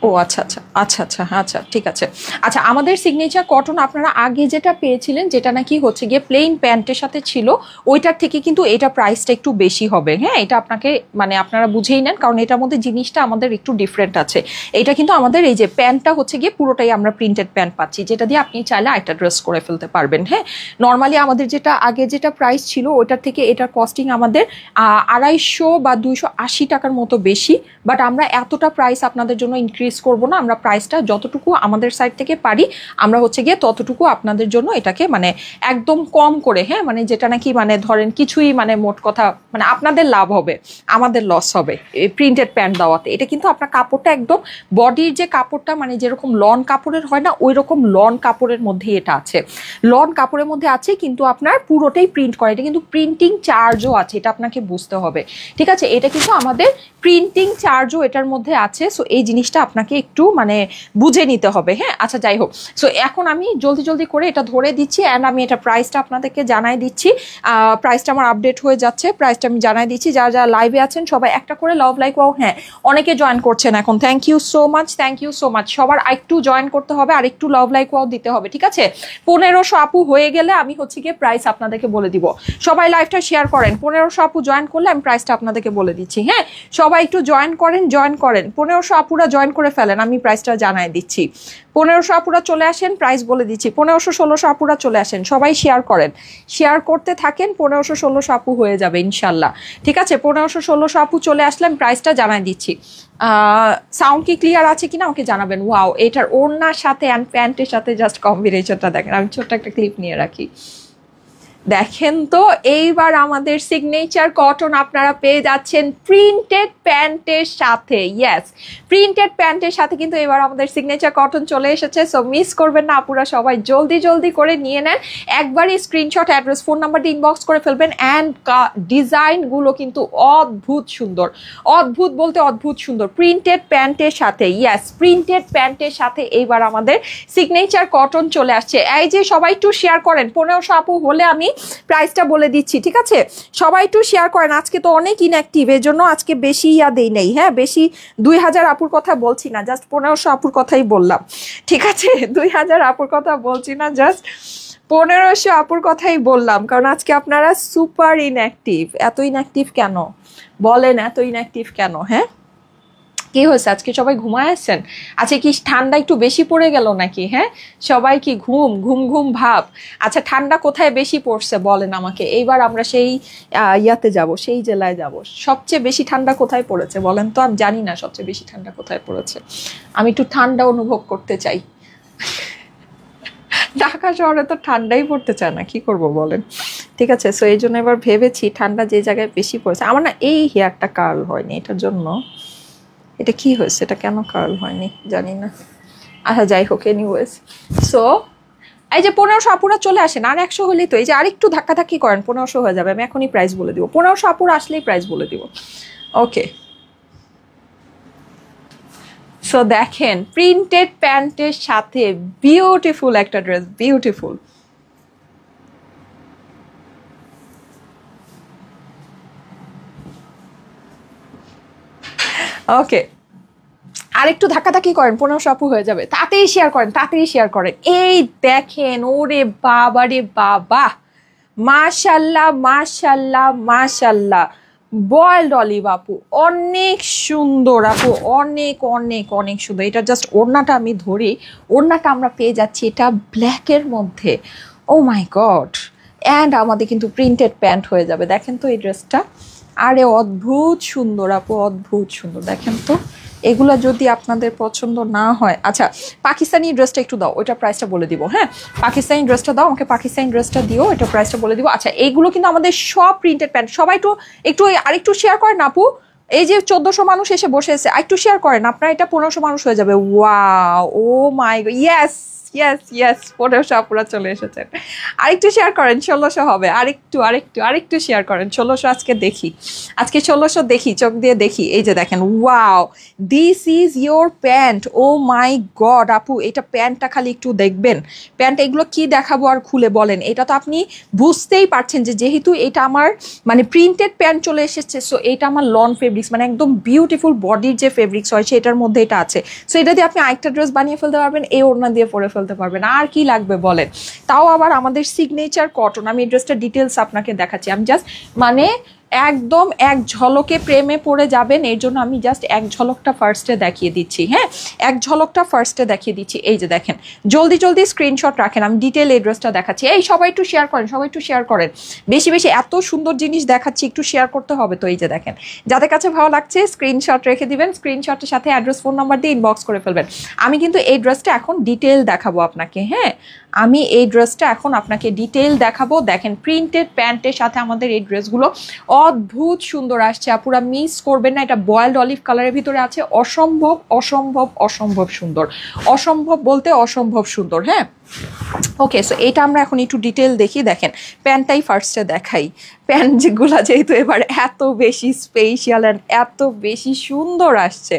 ও আচ্ছা আচ্ছা আচ্ছা আচ্ছা আচ্ছা ঠিক আছে। আচ্ছা আমাদের সিগনেচার কটন আপনারা আগে যেটা পেয়েছিলেন, যেটা নাকি হচ্ছে গিয়ে প্লেন প্যান্টের সাথে ছিল, ওইটার থেকে কিন্তু এটা প্রাইসটা একটু বেশি হবে। হ্যাঁ, এটা আপনাকে মানে আপনারা বুঝেই নেন, কারণ এটার মধ্যে জিনিসটা আমাদের একটু ডিফারেন্ট আছে। এটা কিন্তু আমাদের এই যে প্যান্টটা হচ্ছে গিয়ে পুরোটাই আমরা প্রিন্টেড প্যান্ট পাচ্ছি, যেটা দিয়ে আপনি চাইলে একটা ড্রেস করে ফেলতে পারবেন। হ্যাঁ, নর্মালি আমাদের যেটা আগে যেটা প্রাইস ছিল ওইটার থেকে এটার কস্টিং আমাদের 250 বা 280 টাকার মতো বেশি। বাট আমরা এতটা প্রাইস আপনাদের জন্য ইনক্রিজ করব না, আমরা প্রাইসটা যতটুকু আমাদের সাইড থেকে পারি আমরা হচ্ছে গিয়ে ততটুকু আপনাদের জন্য এটাকে মানে একদম কম করে, হ্যাঁ মানে যেটা নাকি মানে ধরেন কিছুই মানে মোট কথা মানে আপনাদের লাভ হবে আমাদের লস হবে প্রিন্টেড প্যান্ট দেওয়াতে। এটা কিন্তু আপনার কাপড়টা একদম বডির যে কাপড়টা মানে যেরকম লন কাপড়ের হয় না, ওই রকম লন কাপড়ের মধ্যেই এটা আছে, লন কাপড়ের মধ্যে আছে, কিন্তু আপনার পুরোটাই প্রিন্ট করে। এটা কিন্তু প্রিন্টিং চার্জও আছে, এটা আপনাকে বুঝতে হবে। ঠিক আছে, এটা কিন্তু আমাদের প্রিন্টিং চার্জও এটার মধ্যে আছে। সো এই জিনিসটা আপনাকে একটু মানে বুঝে নিতে হবে। হ্যাঁ, আচ্ছা যাই হোক, সো এখন আমি জলদি জলদি করে এটা ধরে দিচ্ছি অ্যান্ড আমি এটা প্রাইসটা আপনাদেরকে জানাই দিচ্ছি। প্রাইসটা আমার আপডেট হয়ে যাচ্ছে, প্রাইসটা আমি জানাই দিচ্ছি। যারা যারা লাইভে আছেন সবাই একটা করে লাভ লাইক ওয়াও, হ্যাঁ অনেকে জয়েন করছেন এখন, thank you so much, thank you so much. সবার একটু জয়েন করতে হবে আর একটু লাভ লাইক ওয়াও দিতে হবে, ঠিক আছে? 1500 আপু হয়ে গেলে আমি হচ্ছে গিয়ে প্রাইস আপনাদেরকে বলে দিব। সবাই লাইভটা শেয়ার করেন, 1500 আপু জয়েন করলে আমি প্রাইসটা আপনাদেরকে বলে দিচ্ছি। হ্যাঁ, সবাই একটু জয়েন করেন, জয়েন করেন, 1500 আপুরা জয়েন করে ফেলেন, আমি প্রাইসটা জানাই দিচ্ছি। 1500 আপুরা চলে আসেন, প্রাইস বলে দিচ্ছি। 1500 1600 আপুরা চলে আসেন, সবাই শেয়ার করেন, শেয়ার করতে থাকেন, 1500 1600 আপু হয়ে যাবে ইনশাল্লাহ। ঠিক আছে, 1500 1600 আপু চলে আসলেন, প্রাইসটা জানাই দিচ্ছি। সাউন্ড কি ক্লিয়ার আছে কিনা আমাকে জানাবেন। ওয়াও, এটার ওড়নার সাথে অ্যান্ড প্যান্টের সাথে জাস্ট কম্বিনেশনটা দেখেন। আমি ছোট্ট একটা ক্লিপ নিয়ে রাখি, দেখেন তো। এইবার আমাদের সিগনেচার কটন আপনারা পেয়ে যাচ্ছেন প্রিন্টেড প্যান্টের সাথে। ইয়েস, প্রিন্টেড প্যান্টের সাথে কিন্তু এবার আমাদের সিগনেচার কটন চলে এসেছে। সো মিস করবেন না আপুরা, সবাই জলদি জলদি করে নিয়ে নেন। একবারই স্ক্রিনশট, অ্যাড্রেস, ফোন নাম্বার দিয়ে ইনবক্স করে ফেলবেন। অ্যান্ড ডিজাইনগুলো কিন্তু অদ্ভুত সুন্দর, অদ্ভুত বলতে অদ্ভুত সুন্দর, প্রিন্টেড প্যান্টের সাথে। ইয়েস, প্রিন্টেড প্যান্টের সাথে এইবার আমাদের সিগনেচার কটন চলে আসছে। এই যে সবাই একটু শেয়ার করেন, 1500 আপু হলে আমি প্রাইসটা বলে দিচ্ছি। ঠিক আছে, সবাই একটু শেয়ার করেন। আজকে তো অনেক ইনঅ্যাক্টিভ, এর জন্য আজকে বেশি দেই নেই। হ্যাঁ, বেশি 2000 আপুর কথা বলছি না, জাস্ট 1500 আপুর কথাই বললাম। ঠিক আছে, 2000 আপুর কথা বলছি না, জাস্ট 1500 আপুর কথাই বললাম, কারণ আজকে আপনারা সুপার ইনঅ্যাক্টিভ। এত ইনঅ্যাক্টিভ কেন বলেন, এত ইনঅ্যাক্টিভ কেন? হ্যাঁ, কি হয়েছে, আজকে সবাই ঘুমায় আছেন? আচ্ছা, কি ঠান্ডা একটু বেশি পড়ে গেল নাকি? হ্যাঁ, সবাই কি ঘুম ঘুম ঘুম ভাব? আচ্ছা, ঠান্ডা কোথায় বেশি পড়ছে বলেন আমাকে। এইবার আমরা সেই ইয়াতে যাব, সেই জেলায় যাব। সবচেয়ে বেশি ঠান্ডা কোথায় পড়েছে বলেন তো? আমি জানি না সবচেয়ে বেশি ঠান্ডা কোথায় পড়েছে, আমি একটু ঠান্ডা অনুভব করতে চাই। ঢাকা শহরে তো ঠান্ডাই পড়তে চায় না, কি করব বলেন? ঠিক আছে, সো এই জন্য এবার ভেবেছি ঠান্ডা যে জায়গায় বেশি পড়েছে। আমার না এই হেয়ারটা কার্ল হয়নি, এটার জন্য। এটা কি হয়েছে, এটা কেন কার্ল হয়নি জানি না। আচ্ছা যাই হোক, এনিওয়েজ। সো এই যে 1500 আপুরা চলে আসেন, আর 100 হলেই তো, এই যে আরেকটু ধাক্কাধাক্কি করেন, 1500 হয়ে যাবে। আমি এখনই প্রাইস বলে দিব, 1500 আপুরা আসলেই প্রাইস বলে দিব। ওকে, সো দেখেন প্রিন্টেড প্যান্টের সাথে বিউটিফুল একটা ড্রেস, বিউটিফুল। ওকে, আর একটু ধাক্কাধাক্কি করেন, 1500 আপু হয়ে যাবে। তাড়াতাড়ি শেয়ার করেন, তাড়াতাড়ি শেয়ার করেন। এই দেখেন, ওরে বাবা রে বাবা, মাশাল্লাহ মাশাল্লাহ মাশাল্লাহ, বয়েলড অলিভ আপু, অনেক সুন্দর আপু, অনেক অনেক অনেক সুন্দর। এটা জাস্ট ওড়নাটা আমি ধরি, ওড়নাটা আমরা পেয়ে যাচ্ছি এটা ব্ল্যাকের মধ্যে। ও মাই গড, অ্যান্ড আমাদের কিন্তু প্রিন্টেড প্যান্ট হয়ে যাবে। দেখেন তো এই ড্রেসটা, আরে অদ্ভুত সুন্দর আপু, অদ্ভুত সুন্দর। দেখেন তো, এগুলা যদি আপনাদের পছন্দ না হয়, আচ্ছা পাকিস্তানি ড্রেসটা একটু দাও, ওইটা প্রাইসটা বলে দিব। হ্যাঁ, পাকিস্তানি ড্রেসটা দাও আমাকে, পাকিস্তানি ড্রেসটা দিও, এটা প্রাইসটা বলে দিব। আচ্ছা, এইগুলো কিন্তু আমাদের সব প্রিন্টেড প্যান্ট। সবাই একটু আরেকটু শেয়ার করেন আপু। এই যে 1400 মানুষ এসে বসে আছে, একটু শেয়ার করেন আপনারা, এটা 1500 মানুষ হয়ে যাবে। Wow, O my god, yes, yes yes 1500 আপুরা চলে এসেছেন। আরেকটু শেয়ার করেন, 1600 হবে। আরেকটু শেয়ার করেন। 1600 আজকে দেখি, আজকে 1600 দেখি, চোখ দিয়ে দেখি। এই যে দেখেন, wow, this is your pant. Oh my god আপু, এটা প্যান্টটা খালি একটু দেখবেন। প্যান্ট এগুলো কি দেখাবো আর খুলে বলেন। এটা তো আপনি বুঝতেই পারছেন যে যেহেতু এটা আমার মানে প্রিন্টেড প্যান্ট চলে এসেছে, সো এটা আমার লন ফেব্রিক্স, মানে একদম বিউটিফুল বডির যে ফেব্রিক্স হয় সেটার মধ্যে এটা আছে। সো এটা দিয়ে আপনি আরেকটা ড্রেস বানিয়ে ফেলতে পারবেন, এই ওড়না দিয়ে পরে ফেলতে পারবেন। আর কি লাগবে বলেন। তাও আবার আমাদের সিগনেচার কটন। আমি এই ড্রেসটা ডিটেলস আপনাকে দেখাচ্ছি। আমি জাস্ট মানে একদম এক ঝলকে প্রেমে পড়ে যাবেন, এর জন্য আমি জাস্ট এক ঝলকটা ফার্স্টে দেখিয়ে দিচ্ছি। হ্যাঁ, এক ঝলকটা ফার্স্টে দেখিয়ে দিচ্ছি। এই যে দেখেন, জলদি জলদি স্ক্রিনশট রাখেন, আমি ডিটেল এই ড্রেসটা দেখাচ্ছি। এই সবাই একটু শেয়ার করেন, সবাই একটু শেয়ার করেন, বেশি বেশি। এত সুন্দর জিনিস দেখাচ্ছি, একটু শেয়ার করতে হবে। তো এই যে দেখেন, যাদের কাছে ভালো লাগছে স্ক্রিনশট রেখে দিবেন, স্ক্রিনশটের সাথে অ্যাড্রেস ফোন নাম্বার দিয়ে ইনবক্স করে ফেলবেন। আমি কিন্তু এই ড্রেসটা এখন ডিটেল দেখাবো আপনাকে। হ্যাঁ, আমি এই ড্রেসটা এখন আপনাকে ডিটেল দেখাবো। দেখেন, প্রিন্টেড প্যান্টের সাথে আমাদের এই ড্রেসগুলো অদ্ভুত সুন্দর আসছে, আপুরা মিস করবেন না। এটা বয়েলড অলিভ কালারের ভিতরে আছে, অসম্ভব অসম্ভব অসম্ভব সুন্দর, অসম্ভব বলতে অসম্ভব সুন্দর। হ্যাঁ, ওকে, সো এটা আমরা এখন একটু ডিটেল দেখি। দেখেন, প্যান্টটাই ফার্স্টে দেখাই। প্যান্ট যেগুলো যেহেতু এবার এত বেশি স্পেশাল অ্যান্ড এত বেশি সুন্দর আসছে।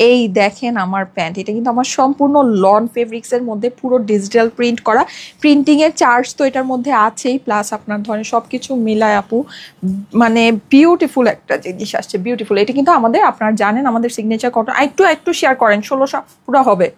এই দেখেন আমার প্যান্ট, এটা কিন্তু আমার সম্পূর্ণ লন ফেব্রিক্সের মধ্যে পুরো ডিজিটাল প্রিন্ট করা। প্রিন্টিংয়ের চার্জ তো এটার মধ্যে আছেই, প্লাস আপনার ধরেন সব কিছু মিলায় আপু মানে বিউটিফুল একটা জিনিস আসছে, বিউটিফুল। এটা কিন্তু আমাদের, আপনারা জানেন আমাদের সিগনেচার কটন। একটু শেয়ার করেন, 1600 পুরো হবে।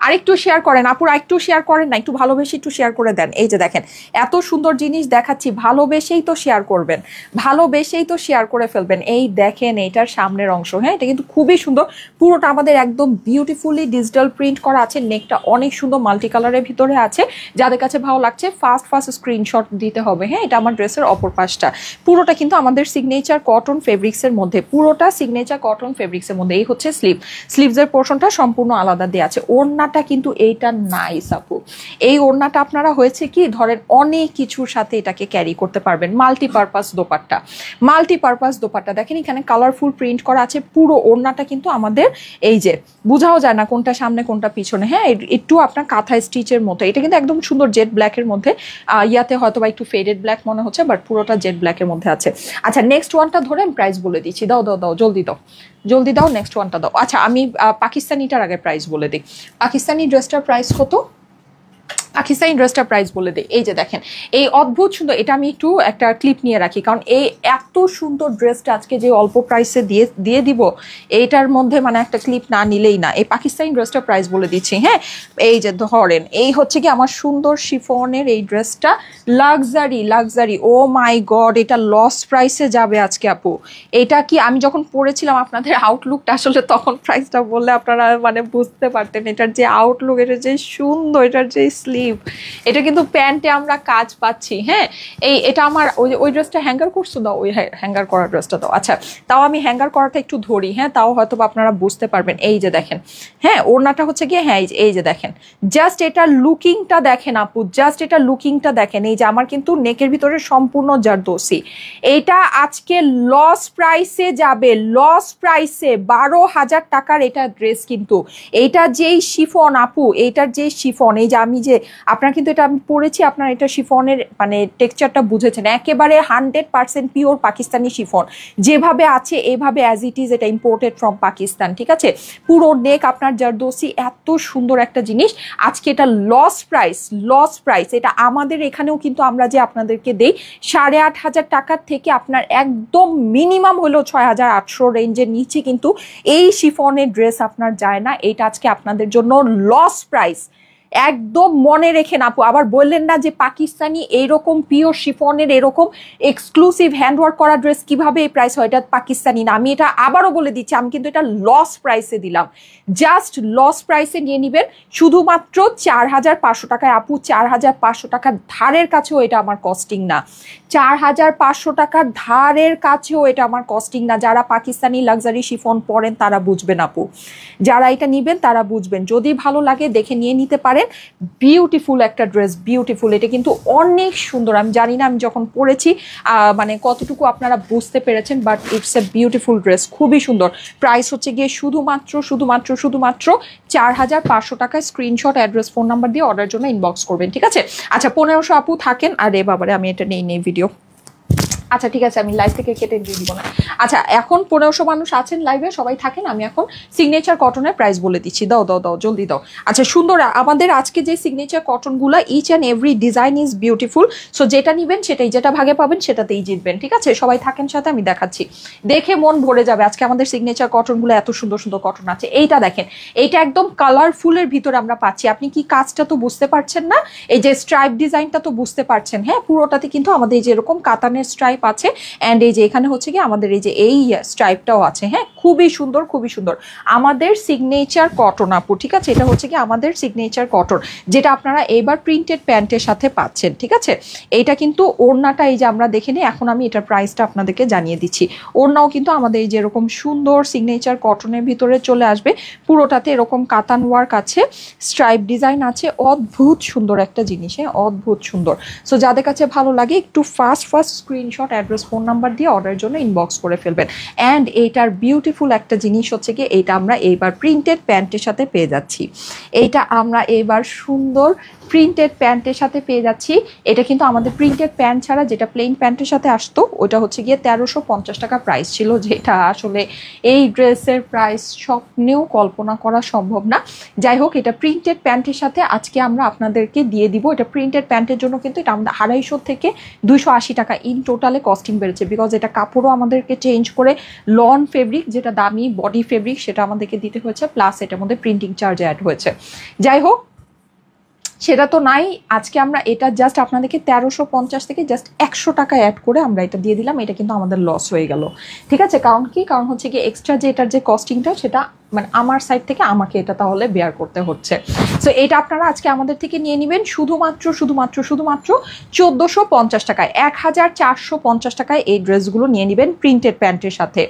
আরেকটু শেয়ার করেন আপুরা, একটু শেয়ার করেন না, একটু ভালোবেসে একটু শেয়ার করে দেন। এই যে দেখেন, এত সুন্দর জিনিস দেখাচ্ছি, ভালোবেসেই তো শেয়ার করবেন, ভালোবেসেই তো শেয়ার করে ফেলবেন। এই দেখেন, এইটার সামনের অংশ। হ্যাঁ, এটা কিন্তু খুবই সুন্দর, পুরোটা আমাদের একদম বিউটিফুলি ডিজিটাল প্রিন্ট করা আছে। নেকটা অনেক সুন্দর মাল্টি কালারের ভিতরে আছে। যাদের কাছে ভালো লাগছে ফার্স্ট স্ক্রিনশট দিতে হবে। হ্যাঁ, এটা আমার ড্রেসের অপর পাশটা, পুরোটা কিন্তু আমাদের সিগনেচার কটন ফেব্রিক্সের মধ্যে, পুরোটা সিগনেচার কটন ফেব্রিক্সের মধ্যে। এই হচ্ছে স্লিভসের পোর্শনটা সম্পূর্ণ আলাদা দেওয়া আছে। ওড়নাটা কিন্তু এইটা নাইস আপু। এই ওড়নাটা আপনারা হয়েছে কি ধরেন অনেক কিছুর সাথে এটাকে ক্যারি করতে পারবেন। Multipurpose dupatta, multipurpose dupatta. দেখেন এখানে কালারফুল প্রিন্ট করা আছে। পুরো ওড়নাটা কিন্তু আমাদের এই যে বোঝাও যায় না কোনটা সামনে কোনটা পিছনে। হ্যাঁ, একটু আপনার কাঁথা স্টিচের মতো। এটা কিন্তু একদম সুন্দর জেড ব্ল্যাকের মধ্যে, ইয়াতে হয়তো বা একটু ফেডেড ব্ল্যাক মনে হচ্ছে, বাট পুরোটা জেড ব্ল্যাকের মধ্যে আছে। আচ্ছা, নেক্সট ওয়ানটা ধরেন প্রাইস বলে দিচ্ছি। দাও দাও দাও, জলদি দাও, জলদি দাও, নেক্সট ওয়ানটা দাও। আচ্ছা, আমি পাকিস্তানিটার আগে প্রাইস বলে দিই। পাকিস্তানি ড্রেসটার প্রাইস কত? পাকিস্তানি ড্রেসটার প্রাইস বলে দিই। এই যে দেখেন, এই অদ্ভুত সুন্দর, এটা আমি একটু একটা ক্লিপ নিয়ে রাখি, কারণ এই এত সুন্দর ড্রেসটা আজকে যে অল্প প্রাইসে দিয়ে দিব, এইটার মধ্যে মানে একটা ক্লিপ না নিলেই না। এই পাকিস্তানি ড্রেসটার প্রাইস বলে দিচ্ছি। হ্যাঁ, এই যে ধরেন, এই হচ্ছে কি আমার সুন্দর শিফনের এই ড্রেসটা, লাক্সারি। ও মাই গড, এটা লস প্রাইসে যাবে আজকে আপু। এটা কি আমি যখন পড়েছিলাম আপনাদের আউটলুকটা, আসলে তখন প্রাইসটা বললে আপনারা মানে বুঝতে পারতেন এটার যে আউটলুক, এটা যে সুন্দর, এটার যে স্লিভ, এটা কিন্তু প্যান্টে আমরা কাজ পাচ্ছি। হ্যাঁ, এটা আমার ওই ড্রেসটা হ্যাঙ্গার করছো, দাও ওই হ্যাঙ্গার করা ড্রেসটা দাও। আচ্ছা, তাও আমি হ্যাঙ্গার করাটা একটু ধরি। হ্যাঁ, তাও হয়তো আপনারা বুঝতে পারবেন। এই যে দেখেন, হ্যাঁ, ওড়নাটা হচ্ছে গিয়ে, হ্যাঁ এই যে দেখেন, জাস্ট এটা লুকিংটা দেখেন আপু, জাস্ট এটা লুকিংটা দেখেন। এই যে আমার কিন্তু নেকের ভিতরে সম্পূর্ণ জারদোসি। এইটা আজকে লস প্রাইসে যাবে, লস প্রাইসে 12,000 টাকার এটা ড্রেস। কিন্তু এইটা যেই শিফন আপু, এইটার যে শিফন, এই যে আমি যে আপনারা কিন্তু এটা আমি পড়েছি, আপনারা এটা শিফনের মানে টেক্সচারটা বুঝেছেন, একেবারে 100% পিওর পাকিস্তানি শিফন, যেভাবে আছে এভাবে অ্যাজ ইট ইজ, এটা ইম্পোর্টেড ফ্রম পাকিস্তান। ঠিক আছে, পুরো নেক আপনার জারদোসি, এত সুন্দর একটা জিনিস। আজকে এটা লস প্রাইস। এটা আমাদের এখানেও কিন্তু আমরা যে আপনাদেরকে দেই 8,500 টাকার থেকে আপনার একদম মিনিমাম হলো 6,800 রেঞ্জের নিচে কিন্তু এই শিফনের ড্রেস আপনার যায় না। এইটা আজকে আপনাদের জন্য লস প্রাইস। একদম মনে রেখে আপু, আবার বললেন না যে পাকিস্তানি এইরকম পিওর শিফনের এরকম এক্সক্লুসিভ হ্যান্ডওয়ার্ক করা ড্রেস কিভাবে এই প্রাইস হয়, এটা পাকিস্তানি না। আমি এটা আবারও বলে দিচ্ছি, আমি কিন্তু এটা লস প্রাইসে দিলাম, জাস্ট লস প্রাইসে নিয়ে নিবেন শুধুমাত্র 4,500 টাকায়। আপু 4,500 টাকার ধারের কাছেও এটা আমার কস্টিং না, 4,500 টাকার ধারের কাছেও এটা আমার কস্টিং না। যারা পাকিস্তানি লাক্সারি শিফন পরেন তারা বুঝবেন আপু, যারা এটা নিবেন তারা বুঝবেন। যদি ভালো লাগে দেখে নিয়ে নিতে পারেন। পারেন। বিউটিফুল একটা ড্রেস, বিউটিফুল। এটা কিন্তু অনেক সুন্দর। আমি জানি না আমি যখন পরেছি মানে কতটুকু আপনারা বুঝতে পেরেছেন, but it's a beautiful dress, খুবই সুন্দর। প্রাইস হচ্ছে গিয়ে শুধুমাত্র 4500 টাকায়। স্ক্রিনশট, অ্যাড্রেস, ফোন নাম্বার দিয়ে অর্ডার জন্য ইনবক্স করবেন, ঠিক আছে? আচ্ছা 1500 আপু থাকেন। আরে বাবারে, আমি এটা নেই ভিডিও। আচ্ছা ঠিক আছে, আমি লাইভ থেকে কেটে দিয়ে দিব না। আচ্ছা এখন 1500 মানুষ আছেন লাইভে, সবাই থাকেন। আমি এখন সিগনেচার কটনের প্রাইস বলে দিচ্ছি। দাও জলদি দাও। আচ্ছা সুন্দর, আমাদের আজকে যে সিগনেচার কটনগুলো, each and every design is beautiful. So যেটা নিবেন সেটাই, যেটা ভাগে পাবেন সেটাতেই জিতবেন, ঠিক আছে? সবাই থাকেন সাথে, আমি দেখাচ্ছি, দেখে মন ভরে যাবে। আজকে আমাদের সিগনেচার কটনগুলো এত সুন্দর সুন্দর কটন আছে। এইটা দেখেন, এইটা একদম কালারফুলের ভিতরে আমরা পাচ্ছি। আপনি কি কাজটা তো বুঝতে পারছেন না? এই যে স্ট্রাইপ ডিজাইনটা তো বুঝতে পারছেন? হ্যাঁ, পুরোটাতে কিন্তু আমাদের এই যে এরকম কাতানের স্ট্রাইপ আছে, এন্ড এই যে এখানে হচ্ছে কি আমাদের এই যে এই স্ট্রাইপটাও আছে। হ্যাঁ, খুবই সুন্দর, খুবই সুন্দর আমাদের সিগনেচার কটন আপু, ঠিক আছে? এটা হচ্ছে কি আমাদের সিগনেচার কটন, যেটা আপনারা এবার প্রিন্টেড প্যান্টের সাথে পাচ্ছেন, ঠিক আছে? এইটা কিন্তু ওড়নাটা, এই যে আমরা দেখে নিই, এখন আমি এটার প্রাইসটা আপনাদেরকে জানিয়ে দিচ্ছি। ওড়নাও কিন্তু আমাদের এই যে এরকম সুন্দর সিগনেচার কটনের ভিতরে চলে আসবে। পুরোটাতে এরকম কাতান ওয়ার্ক আছে, স্ট্রাইপ ডিজাইন আছে, অদ্ভুত সুন্দর একটা জিনিস। হ্যাঁ, অদ্ভুত সুন্দর। সো যাদের কাছে ভালো লাগে একটু first screenshot, address, phone number দিয়ে অর্ডারের জন্য ইনবক্স করে ফেলবেন। অ্যান্ড এইটার বিউটিফুল একটা জিনিস হচ্ছে কি, এইটা আমরা এইবার প্রিন্টেড প্যান্টের সাথে পেয়ে যাচ্ছি। এইটা আমরা এইবার সুন্দর প্রিন্টেড প্যান্টের সাথে পেয়ে যাচ্ছি। এটা কিন্তু আমাদের প্রিন্টেড প্যান্ট ছাড়া যেটা প্লেন প্যান্টের সাথে আসতো, ওটা হচ্ছে গিয়ে 1350 টাকা প্রাইস ছিল, যেটা আসলে এই ড্রেসের প্রাইস স্বপ্নেও কল্পনা করা সম্ভব না। যাই হোক, এটা প্রিন্টেড প্যান্টের সাথে আজকে আমরা আপনাদেরকে দিয়ে দিব। এটা প্রিন্টেড প্যান্টের জন্য কিন্তু এটা আমাদের 250 থেকে 280 টাকা ইন টোটালে কস্টিং বেড়েছে, বিকজ এটা কাপড়ও আমাদেরকে চেঞ্জ করে লন ফেব্রিক, যেটা দামি বডি ফেব্রিক, সেটা আমাদেরকে দিতে হয়েছে, প্লাস এটার মধ্যে প্রিন্টিং চার্জ অ্যাড হয়েছে। যাই হোক, সেটা তো নাই, আজকে আমরা এটা জাস্ট আপনাদেরকে 1350 থেকে জাস্ট 100 টাকা অ্যাড করে আমরা এটা দিয়ে দিলাম। এটা কিন্তু আমাদের লস হয়ে গেল, ঠিক আছে? কারণ হচ্ছে কি এক্সট্রা যে এটার যে কস্টিংটা, সেটা মানে আমার সাইড থেকে আমাকে এটা তাহলে বেয়ার করতে হচ্ছে। সো এটা আপনারা আজকে আমাদের থেকে নিয়ে নেবেন শুধুমাত্র 1450 টাকায়। 1450 টাকায় এই ড্রেসগুলো নিয়ে নেবেন প্রিন্টেড প্যান্টের সাথে।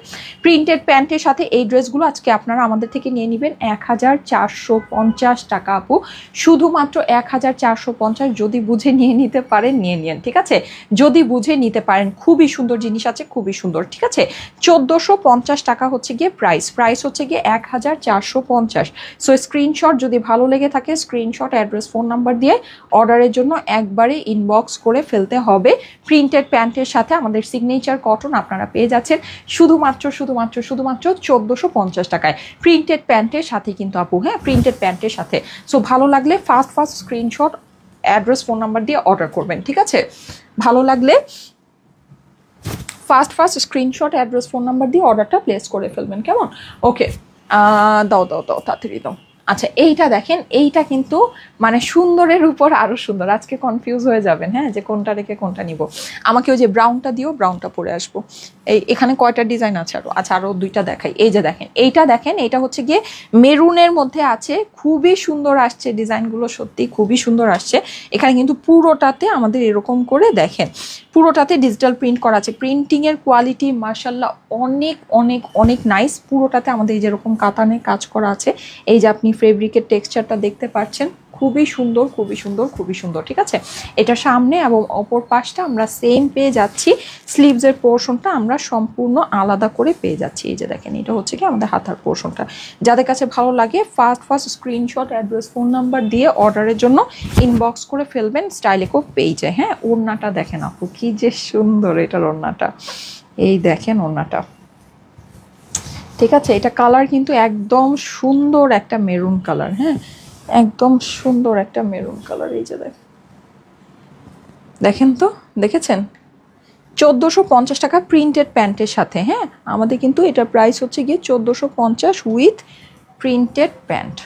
প্রিন্টেড প্যান্টের সাথে এই ড্রেসগুলো আজকে আপনারা আমাদের থেকে নিয়ে নেবেন 1450 টাকা আপু, শুধুমাত্র 1450। যদি বুঝে নিয়ে নিতে পারেন নিয়ে নিন, ঠিক আছে? যদি বুঝে নিতে পারেন, খুবই সুন্দর জিনিস আছে, খুবই সুন্দর, ঠিক আছে? 1450 টাকা হচ্ছে গিয়ে প্রাইস হচ্ছে গিয়ে 1450। সো স্ক্রিনশট যদি ভালো লেগে থাকে, স্ক্রিনশট, অ্যাড্রেস, ফোন নাম্বার দিয়ে অর্ডারের জন্য একবারে ইনবক্স করে ফেলতে হবে। প্রিন্টেড প্যান্টের সাথে আমাদের সিগনেচার কটন আপনারা পেয়ে যাচ্ছেন শুধুমাত্র 1450 টাকায় প্রিন্টেড প্যান্টের সাথে কিন্তু আপু। হ্যাঁ, প্রিন্টেড প্যান্টের সাথে। সো ভালো লাগলে first screenshot, address, phone number দিয়ে অর্ডার করবেন, ঠিক আছে? ভালো লাগলে first screenshot, address, phone number দিয়ে অর্ডারটা প্লেস করে ফেলবেন, কেমন? ওকে, দাও তাড়াতাড়ি দাও। আচ্ছা এইটা দেখেন, এইটা কিন্তু মানে সুন্দরের উপর আরো সুন্দর। আজকে কনফিউজ হয়ে যাবেন, হ্যাঁ, যে কোনটা রেখে কোনটা নিব। আমাকে ওই যে ব্রাউনটা দিও, ব্রাউনটা পরে আসবো। এখানে কয়টা ডিজাইন আছে আরো? আচ্ছা আরো দুইটা দেখাই। এই যে দেখেন, দেখেন, এটা হচ্ছে গিয়ে মেরুনের মধ্যে আছে, খুবই সুন্দর আসছে ডিজাইনগুলো, সত্যি খুবই সুন্দর আসছে। এখানে কিন্তু পুরোটাতে আমাদের এরকম করে দেখেন, পুরোটাতে ডিজিটাল প্রিন্ট করা আছে। প্রিন্টিং এর কোয়ালিটি মাশাআল্লাহ অনেক অনেক অনেক নাইস। পুরোটাতে আমাদের যেরকম কাতানের কাজ করা আছে, এই যে আপনি ফেব্রিকের টেক্সচারটা দেখতে পাচ্ছেন, খুবই সুন্দর, খুবই সুন্দর, খুবই সুন্দর, ঠিক আছে? এটা সামনে এবং অপর পাশটা আমরা সেম পেয়ে যাচ্ছি। স্লিভসের পোর্শনটা আমরা সম্পূর্ণ আলাদা করে পেয়ে যাচ্ছি। এই যে দেখেন, এটা হচ্ছে কি আমাদের হাতার পোর্শনটা। যাদের কাছে ভালো লাগে first screenshot, address, phone number দিয়ে অর্ডারের জন্য ইনবক্স করে ফেলবেন স্টাইলেকো পেজে। হ্যাঁ, ওড়নাটা দেখেন আপু, কি যে সুন্দর এটার ওড়নাটা। এই দেখেন ওড়নাটা, ঠিক আছে? এটা কালার কিন্তু একদম সুন্দর একটা মেরুন কালার। হ্যাঁ, একদম সুন্দর একটা মেরুন কালার। এই যে দেখেন তো, দেখেছেন? 1450 টাকা প্রিন্টেড প্যান্টের সাথে। হ্যাঁ, আমাদের কিন্তু এটার প্রাইস হচ্ছে গিয়ে 1450 উইথ প্রিন্টেড প্যান্ট।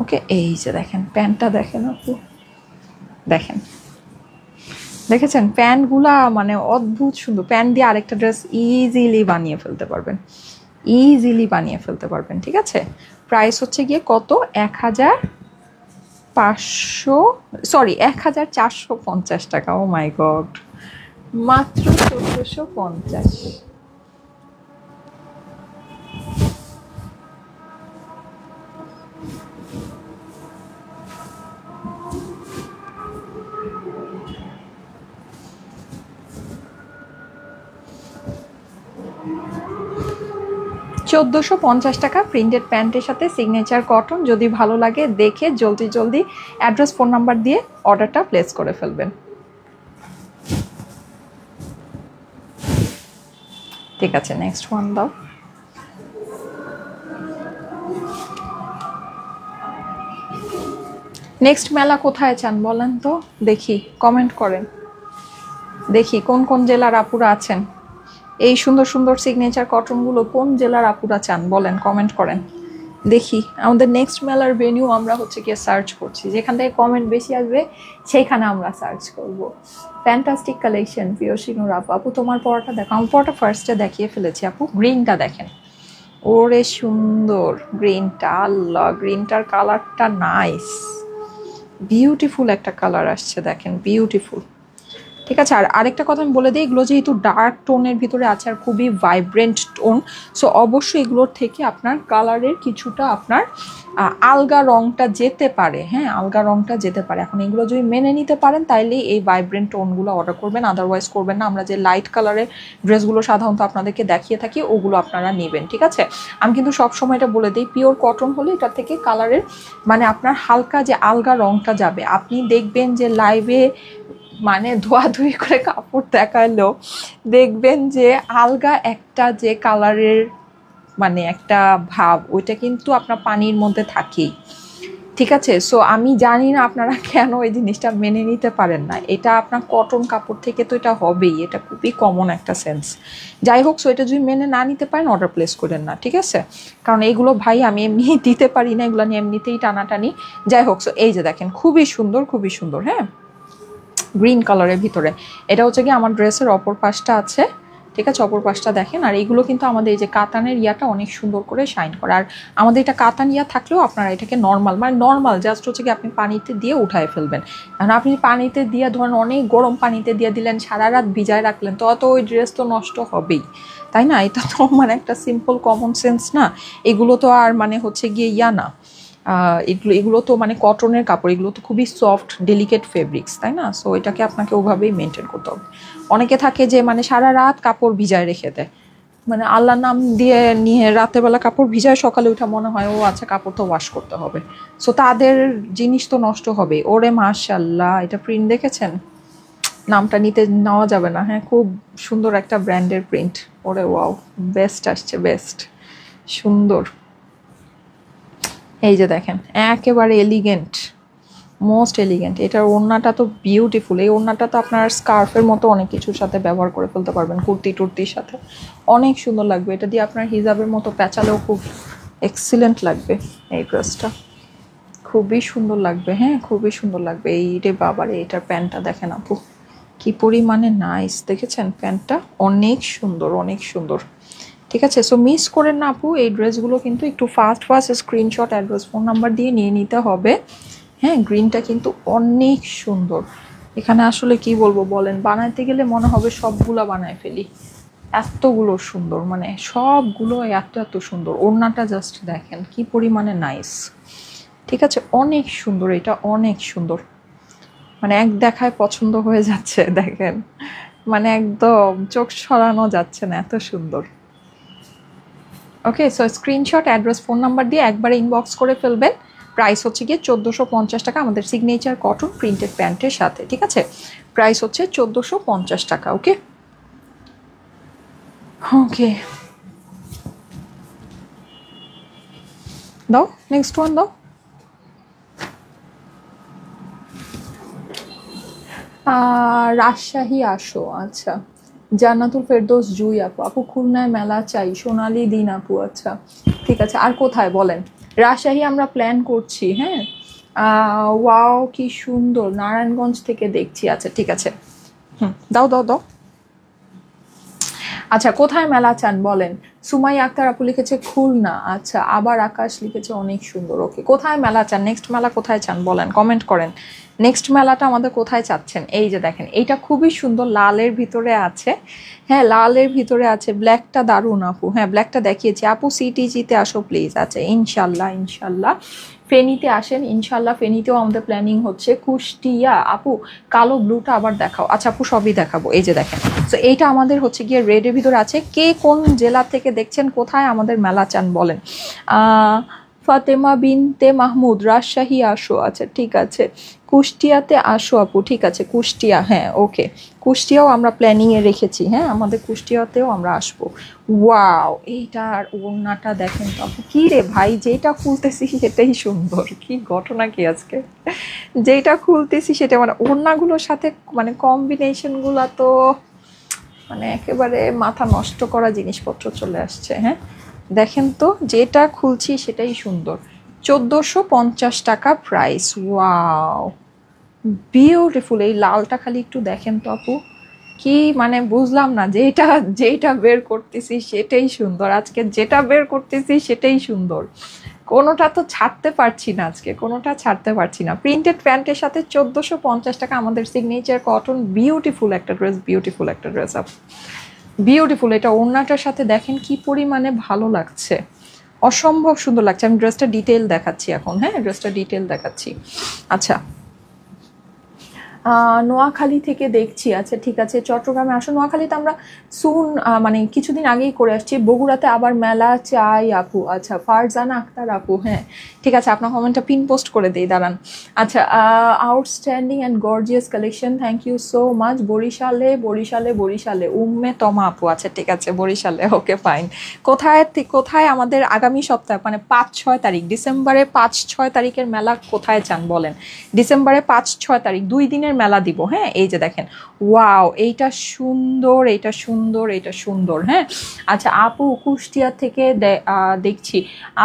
ওকে, এই যে দেখেন প্যান্টটা, দেখেন আপু, দেখেছেন প্যান্টগুলা মানে অদ্ভুত সুন্দর। প্যান্ট দিয়ে আরেকটা ড্রেস ইজিলি বানিয়ে ফেলতে পারবেন, ঠিক আছে? প্রাইস হচ্ছে গিয়ে কত? 1450 টাকা। ও মাই গড, মাত্র 1450। 1450 টাকা প্রিন্টেড প্যান্টের সাথে সিগনেচার কটন। যদি ভালো লাগে দেখে জলদি জলদি অ্যাড্রেস ফোন নাম্বার দিয়ে অর্ডারটা প্লেস করে ফেলবেন। ঠিক আছে, নেক্সট ওয়ান দাও। নেক্সট মেলা কোথায় চান বলেন তো, দেখি কমেন্ট করেন, দেখি কোন কোন জেলার আপুরা আছেন। এই সুন্দর সুন্দর সিগনেচার কটনগুলো কোন জেলার আপুরা চান বলেন, কমেন্ট করেন দেখি। আমাদের নেক্সট মেলার ভেনিউ আমরা হচ্ছে গিয়ে সার্চ করছি, যেখান থেকে কমেন্ট বেশি আসবে সেইখানে আমরা সার্চ করব। ফ্যান্টাস্টিক কালেকশন প্রিয় শিনুর আপু। আপু তোমার পড়াটা দেখো, আমার পড়াটা ফার্স্টে দেখিয়ে ফেলেছি আপু। গ্রিনটা দেখেন, ওরে সুন্দর গ্রিনটা, আল্লাহ গ্রিনটার কালারটা নাইস, বিউটিফুল একটা কালার আসছে দেখেন, বিউটিফুল। ঠিক আছে, আর আরেকটা কথা আমি বলে দিই, এগুলো যেহেতু ডার্ক টোনের ভিতরে আছে আর খুবই ভাইব্রেন্ট টোন, সো অবশ্যই এগুলোর থেকে আপনার কালারের কিছুটা আপনার আলগা রংটা যেতে পারে। হ্যাঁ, আলগা রংটা যেতে পারে। এখন এগুলো যদি মেনে নিতে পারেন তাইলে এই ভাইব্রেন্ট টোনগুলো অর্ডার করবেন, আদারওয়াইজ করবেন না। আমরা যে লাইট কালারের ড্রেসগুলো সাধারণত আপনাদেরকে দেখিয়ে থাকি ওগুলো আপনারা নেবেন। ঠিক আছে, আমি কিন্তু সবসময় এটা বলে দিই, পিওর কটন হলে এটা থেকে কালারের মানে আপনার হালকা যে আলগা রংটা যাবে। আপনি দেখবেন যে লাইভে মানে ধোয়াধুয়ি করে কাপড় দেখালেও দেখবেন যে আলগা একটা যে কালারের মানে একটা ভাব, ওইটা কিন্তু আপনার পানির মধ্যে থাকেই। ঠিক আছে, সো আমি জানি না আপনারা কেন এই জিনিসটা মেনে নিতে পারেন না। এটা আপনার কটন কাপড় থেকে তো এটা হবেই, এটা খুবই কমন একটা সেন্স। যাই হোক, সো এটা যদি মেনে না নিতে পারেন অর্ডার প্লেস করেন না। ঠিক আছে, কারণ এইগুলো ভাই আমি এমনি দিতে পারি না, এগুলো নিয়ে এমনিতেই টানাটানি। যাই হোক, সো এই যে দেখেন খুবই সুন্দর, খুবই সুন্দর। হ্যাঁ, গ্রিন কালারের ভিতরে এটা হচ্ছে কি আমার ড্রেসের অপর পাশটা আছে। ঠিক আছে, অপর পাশটা দেখেন। আর এইগুলো কিন্তু আমাদের এই যে কাতানের ইয়াটা অনেক সুন্দর করে শাইন করে। আর আমাদের এটা কাতান ইয়া থাকলেও আপনারা এটাকে নর্মাল মানে নর্মাল জাস্ট হচ্ছে কি আপনি পানিতে দিয়ে উঠায় ফেলবেন। কারণ আপনি পানিতে দিয়ে ধরেন অনেক গরম পানিতে দিয়ে দিলেন, সারা রাত ভিজায় রাখলেন, তো ওই ড্রেস তো নষ্ট হবেই, তাই না? এটা তো মানে একটা সিম্পল কমন সেন্স না। এগুলো তো আর মানে হচ্ছে গিয়ে ইয়া না, এগুলো তো মানে কটনের কাপড়, এগুলো তো খুবই সফট ডেলিকেট ফেব্রিক্স, তাই না? সো এটাকে আপনাকে ওভাবেই মেনটেন করতে হবে। অনেকে থাকে যে মানে সারা রাত কাপড় ভিজায় রেখে দেয়, মানে আল্লাহর নাম দিয়ে নিয়ে রাতের বেলা কাপড় ভিজায়, সকালে উঠে মনে হয় ও আচ্ছা কাপড় তো ওয়াশ করতে হবে, সো তাদের জিনিস তো নষ্ট হবে। ওরে মাশাআল্লাহ, এটা প্রিন্ট দেখেছেন? নামটা নেওয়া যাবে না। হ্যাঁ, খুব সুন্দর একটা ব্র্যান্ডের প্রিন্ট। ওরে ওয়াও, বেস্ট আসছে, বেস্ট সুন্দর। এই যে দেখেন একেবারে এলিগেন্ট, মোস্ট এলিগেন্ট। এটার ওড়নাটা তো বিউটিফুল। এই ওড়নাটা তো আপনার স্কার্ফের মতো অনেক কিছুর সাথে ব্যবহার করে ফেলতে পারবেন, কুর্তি টুর্তির সাথে অনেক সুন্দর লাগবে। এটা দিয়ে আপনার হিজাবের মতো প্যাঁচালেও খুব এক্সিলেন্ট লাগবে। এই ড্রেসটা খুবই সুন্দর লাগবে। হ্যাঁ, খুবই সুন্দর লাগবে। এই রে বাবারে, এটার প্যান্টটা দেখেন আপু, কি পরিমাণে নাইস, দেখেছেন প্যান্টটা? অনেক সুন্দর, অনেক সুন্দর। ঠিক আছে, সো মিস করেন না আপু, এই ড্রেসগুলো কিন্তু একটু fast screenshot address phone number দিয়ে নিয়ে নিতে হবে। হ্যাঁ, গ্রিনটা কিন্তু অনেক সুন্দর। এখানে আসলে কি বলবো বলেন, বানাইতে গেলে মনে হবে সবগুলা বানায় ফেলি, এতগুলো সুন্দর, মানে সবগুলো এত এত সুন্দর। ওড়নাটা জাস্ট দেখেন কি পরিমাণে নাইস। ঠিক আছে, অনেক সুন্দর, এটা অনেক সুন্দর, মানে এক দেখায় পছন্দ হয়ে যাচ্ছে দেখেন, মানে একদম চোখ সরানো যাচ্ছে না, এত সুন্দর। Okay, so screenshot address phone number দিয়ে একবারে ইনবক্স করে ফেলবেন। প্রাইস হচ্ছে গিয়ে 1450 টাকা আমাদের সিগনেচার কটন প্রিন্টেড প্যান্টের সাথে। ঠিক আছে, প্রাইস হচ্ছে 1450 টাকা। ওকে ওকে, দাও নেক্সট ওয়ান দাও। রাজশাহী আসো, আচ্ছা। জান্নাতুল ফেরদৌস জুই আপু, আপু খুলনায় মেলা চাই, সোনালী দিন আপু, আচ্ছা ঠিক আছে। আর কোথায় বলেন? রাজশাহী আমরা প্ল্যান করছি। হ্যাঁ, ওয়াও কি সুন্দর, নারায়ণগঞ্জ থেকে দেখছি। আচ্ছা ঠিক আছে, দাও দাও দাও। আচ্ছা, কোথায় মেলা চান বলেন? সুমাই আক্তার আপু লিখেছে খুলনা, আচ্ছা। আবার আকাশ লিখেছে অনেক সুন্দর। ওকে, কোথায় মেলা চান? নেক্সট মেলা কোথায় চান বলেন, কমেন্ট করেন। নেক্সট মেলাটা আমাদের কোথায় চাচ্ছেন? এই যে দেখেন, এইটা খুবই সুন্দর, লালের ভিতরে আছে। হ্যাঁ, লালের ভিতরে আছে। ব্ল্যাকটা দারুণ আপু। হ্যাঁ, ব্ল্যাকটা দেখিয়েছি আপু। সিটিজিতে আসো প্লিজ। আচ্ছা, ইনশাল্লাহ ইনশাল্লাহ ফেনীতে আসেন ইনশাল্লাহ, ফেনীতেও আমাদের প্ল্যানিং হচ্ছে। কুষ্টিয়া আপু কালো ব্লুটা আবার দেখাও। আচ্ছা আপু সবই দেখাবো, এই যে দেখেন। তো এইটা আমাদের হচ্ছে গিয়ে রেডের ভিতরে আছে। কে কোন জেলা থেকে দেখছেন, কোথায় আমাদের মেলা চান বলেন। ফাতেমা বিনতে মাহমুদ রাজশাহী আসো, আচ্ছা ঠিক আছে। কুষ্টিয়াতে আসো আপু, ঠিক আছে কুষ্টিয়া, হ্যাঁ ওকে। কুষ্টিয়াও আমরা প্ল্যানিংয়ে রেখেছি, হ্যাঁ আমাদের কুষ্টিয়াতেও আমরা আসবো। ওয়াও, এইটার ওড়নাটা দেখেন তো আপু, কি রে ভাই, যেটা খুলতেছি সেটাই সুন্দর, কি ঘটনা কি আজকে, যেটা খুলতেছি সেটা মানে ওড়নাগুলোর সাথে মানে কম্বিনেশনগুলো তো মানে একেবারে মাথা নষ্ট করা জিনিসপত্র চলে আসছে। হ্যাঁ দেখেন তো, যেটা খুলছি সেটাই সুন্দর। 1450 টাকা প্রাইস। Wow beautiful. এই লালটা খালি একটু দেখেন তো আপু, কি মানে বুঝলাম না, যেটা যেটা বের করতেছি সেটাই সুন্দর, আজকে যেটা বের করতেছি সেটাই সুন্দর, কোনোটা তো ছাড়তে পারছি না, আজকে কোনোটা ছাড়তে পারছি না। প্রিন্টেড প্যান্টের সাথে 1450 টাকা আমাদের সিগনেচার কটন, বিউটিফুল একটা ড্রেস, বিউটিফুল একটা ড্রেস আপ, বিউটিফুল। এটা ওড়নাটার সাথে দেখেন কি পরিমাণে ভালো লাগছে, অসম্ভব সুন্দর লাগছে। আমি ড্রেসটা ডিটেল দেখাচ্ছি এখন, হ্যাঁ ড্রেসটা ডিটেল দেখাচ্ছি। আচ্ছা নোয়াখালী থেকে দেখছি, আচ্ছা ঠিক আছে। চট্টগ্রামে আসো, নোয়াখালীতে আমরা সুন মানে কিছুদিন আগেই করে আসছি। বগুড়াতে আবার মেলা চাই আপু, আচ্ছা ফারজানা আক্তার আপু, হ্যাঁ ঠিক আছে, আপনার কমেন্টটা পিন পোস্ট করে দিই, দাঁড়ান। আচ্ছা outstanding and gorgeous collection, thank you so much. বরিশালে বরিশালে বরিশালে উম্মে তমা আপু, আচ্ছা ঠিক আছে বরিশালে, ওকে ফাইন। কোথায় কোথায় আমাদের আগামী সপ্তাহে মানে 5-6 তারিখ ডিসেম্বরে, 5-6 তারিখের মেলা কোথায় চান বলেন। ডিসেম্বরে 5-6 তারিখ 2 দিনের মেলা দিব, হ্যাঁ এই যে দেখেন। ওয়াও এইটা সুন্দর, এইটা সুন্দর, এইটা সুন্দর, হ্যাঁ। আচ্ছা আপু কুষ্টিয়া থেকে দেখছি,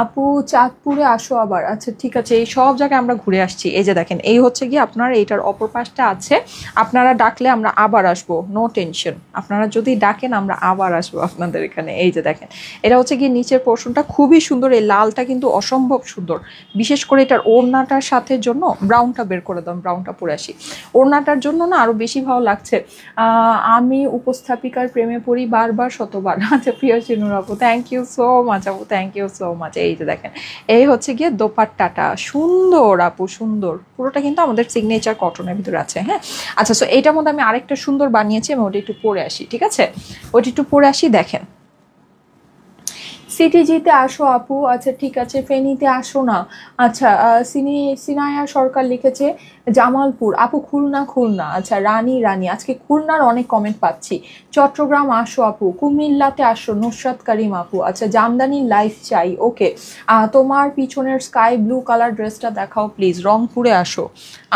আপু চাঁদপুরে আসো আবার, আচ্ছা ঠিক আছে। এই সব জায়গায় আমরা ঘুরে আসছি, এই যে দেখেন। এই হচ্ছে কি আপনার এইটার অপর পাশটা আছে, আপনারা ডাকলে আমরা আবার আসবো, নো টেনশন, আপনারা যদি ডাকেন আমরা আবার আসবো আপনাদের এখানে। এই যে দেখেন, এটা হচ্ছে গিয়ে নিচের পোর্শনটা খুবই সুন্দর, এই লালটা কিন্তু অসম্ভব সুন্দর, বিশেষ করে এটার ওড়নাটার সাথে জন্য। ব্রাউনটা বের করে দাম, ব্রাউনটা পরে আসি। ওড়নাটার জন্য না আরো বেশি ভালো লাগছে। আমি উপস্থাপিকার প্রেমে পড়ি বারবার শতবার, আচ্ছা প্রিয় চিনুর আপু, থ্যাংক ইউ সো মাচ আপু, থ্যাংক ইউ সো মাচ। এই যে দেখেন, এই হচ্ছে গিয়ে দোপাট্টাটা সুন্দর আপু, সুন্দর, পুরোটা কিন্তু আমাদের সিগনেচার কটনের ভিতরে আছে, হ্যাঁ। আচ্ছা সো এইটার মধ্যে আমি আরেকটা সুন্দর বানিয়েছি, আমি ওটা একটু পরে আসি, ঠিক আছে ওটা একটু পরে আসি। দেখেন সিটিজিতে আসো আপু, আচ্ছা ঠিক আছে। ফেনীতে আসো না, আচ্ছা সিনায়া সরকার লিখেছে জামালপুর আপু, খুলনা খুলনা, আচ্ছা রানী রানী, আজকে খুলনার অনেক কমেন্ট পাচ্ছি। চট্টগ্রাম আসো আপু, কুমিল্লাতে আসো নুসরাত করিম আপু, আচ্ছা জামদানি লাইফ চাই, ওকে। তোমার পিছনের স্কাই ব্লু কালার ড্রেসটা দেখাও প্লিজ। রংপুরে আসো,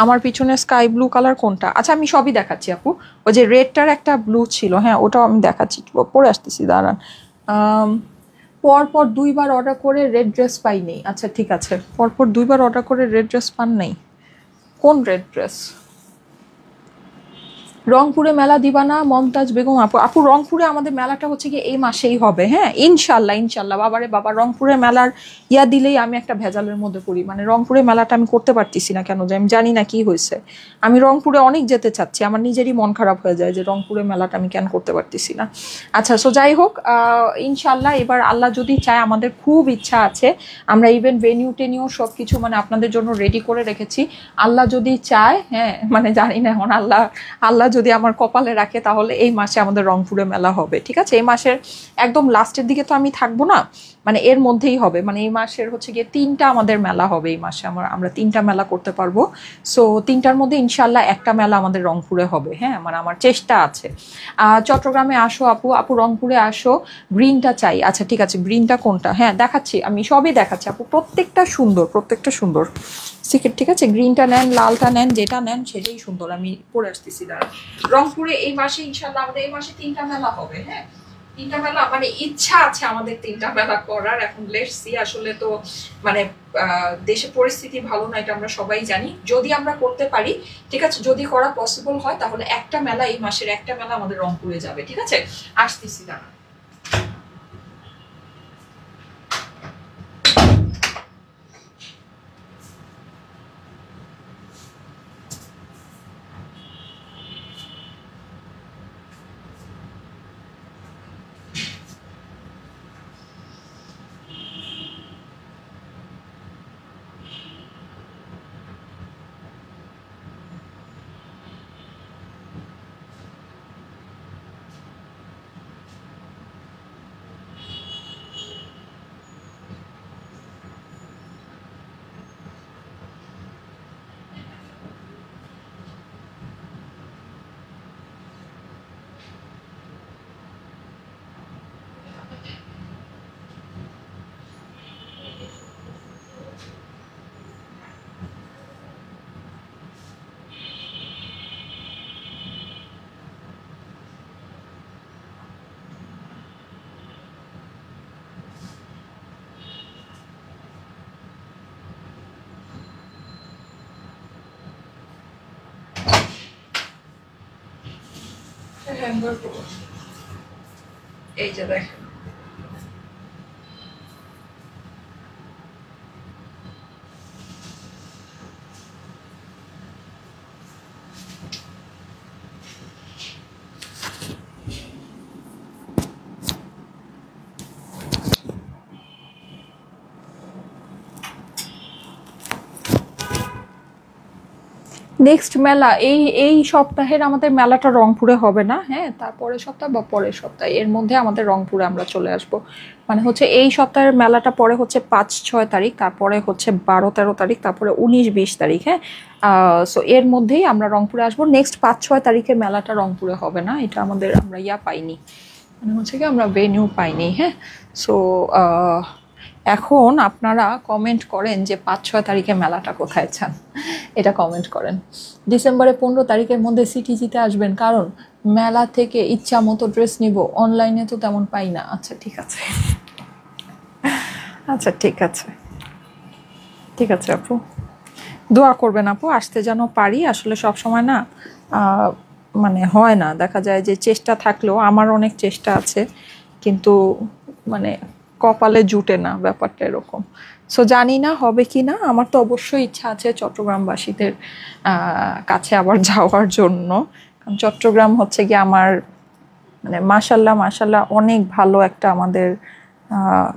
আমার পিছনের স্কাই ব্লু কালার কোনটা, আচ্ছা আমি সবই দেখাচ্ছি আপু। ওই যে রেডটার একটা ব্লু ছিল, হ্যাঁ ওটাও আমি দেখাচ্ছি, পরে আসতেছি দাঁড়ান। পরপর 2বার অর্ডার করে রেড ড্রেস পাইনি, আচ্ছা ঠিক আছে, পরপর 2বার অর্ডার করে রেড ড্রেস পান নাই, কোন রেড ড্রেস। রংপুরে মেলা দিবা না মমতাজ বেগম আপু, আপু রংপুরে আমাদের মেলাটা হচ্ছে কি এই মাসেই হবে, হ্যাঁ ইনশাল্লাহ ইনশাল্লাহ। বাবারে বাবা, রংপুরে মেলার ইয়া দিলেই আমি একটা ভেজালের মধ্যে পড়ি, মানে রংপুরে মেলাটা আমি করতে পারতেছি না কেন, যে আমি জানি না কি হয়েছে। আমি রংপুরে অনেক যেতে চাচ্ছি, আমার নিজেরই মন খারাপ হয়ে যায় যে রংপুরে মেলাটা আমি কেন করতে পারতেছি না। আচ্ছা সো যাই হোক, ইনশাল্লাহ এবার আল্লাহ যদি চায়, আমাদের খুব ইচ্ছা আছে, আমরা ইভেন ভেনিউ টেনিউ সব কিছু মানে আপনাদের জন্য রেডি করে রেখেছি। আল্লাহ যদি চায়, হ্যাঁ মানে জানি না এখন, আল্লাহ আল্লাহ যদি আমার কপালে রাখে তাহলে এই মাসে আমাদের রংপুরে মেলা হবে, ঠিক আছে। এই মাসের একদম লাস্টের দিকে তো আমি থাকবো না, মানে এর মধ্যেই হবে, মানে এই মাসের হচ্ছে গিয়ে 3টা আমাদের মেলা হবে এই মাসে, আমরা 3টা মেলা করতে পারবো। সো 3টার মধ্যে ইনশাল্লাহ একটা মেলা আমাদের রংপুরে হবে, হ্যাঁ মানে আমার চেষ্টা আছে। চট্টগ্রামে আসো আপু, আপু রংপুরে আসো, গ্রিনটা চাই, আচ্ছা ঠিক আছে গ্রিনটা কোনটা, হ্যাঁ দেখাচ্ছি, আমি সবই দেখাচ্ছি আপু, প্রত্যেকটা সুন্দর, প্রত্যেকটা সুন্দর সিক্রেট, ঠিক আছে। গ্রিনটা নেন, লালটা নেন, যেটা নেন সেটাই সুন্দর, আমি পরে আসতেছি দাঁড়া। রংপুরে এই মাসে ইনশাল্লাহ আমাদের এই মাসে 3টা মেলা হবে, হ্যাঁ 3টা মেলা, মানে ইচ্ছা আছে আমাদের 3টা মেলা করার। এখন লেটস সি, আসলে তো মানে দেশে পরিস্থিতি ভালো না, এটা আমরা সবাই জানি। যদি আমরা করতে পারি, ঠিক আছে, যদি করা পসিবল হয় তাহলে একটা মেলা, এই মাসের একটা মেলা আমাদের রংপুরে যাবে, ঠিক আছে। আসতেছি দাঁড়া। হ্যাঙ্গার করব, এই যে দেখেন নেক্সট মেলা এই সপ্তাহের আমাদের মেলাটা রংপুরে হবে না, হ্যাঁ, তারপরের সপ্তাহ বা পরের সপ্তাহে এর মধ্যে আমাদের রংপুরে আমরা চলে আসব। মানে হচ্ছে এই সপ্তাহের মেলাটা পরে হচ্ছে 5-6 তারিখ, তারপরে হচ্ছে 12-13 তারিখ, তারপরে 19-20 তারিখ, হ্যাঁ। সো এর মধ্যেই আমরা রংপুরে আসবো। নেক্সট 5-6 তারিখের মেলাটা রংপুরে হবে না, এটা আমাদের আমরা পাইনি, মানে হচ্ছে কি আমরা ভেনিউ পাইনি, হ্যাঁ। সো এখন আপনারা কমেন্ট করেন যে 5-6 তারিখে মেলাটা কোথায় চান, এটা কমেন্ট করেন। ডিসেম্বরে 15 তারিখের মধ্যে সিটিজিতে আসবেন, কারণ মেলা থেকে ইচ্ছা মতো ড্রেস নিব, অনলাইনে তো তেমন পাই না। আচ্ছা ঠিক আছে, আচ্ছা ঠিক আছে, ঠিক আছে আপু, দোয়া করবেন আপু, আসতে যেন পারি। আসলে সব সময় না মানে হয় না, দেখা যায় যে চেষ্টা থাকলেও, আমার অনেক চেষ্টা আছে কিন্তু মানে কপালে জুটে না, ব্যাপারটা এরকম। সো জানি না হবে কি না, আমার তো অবশ্যই ইচ্ছা আছে চট্টগ্রামবাসীদের কাছে আবার যাওয়ার জন্য, কারণ চট্টগ্রাম হচ্ছে কি আমার মানে মাশাল্লাহ মাশাল্লাহ অনেক ভালো একটা আমাদের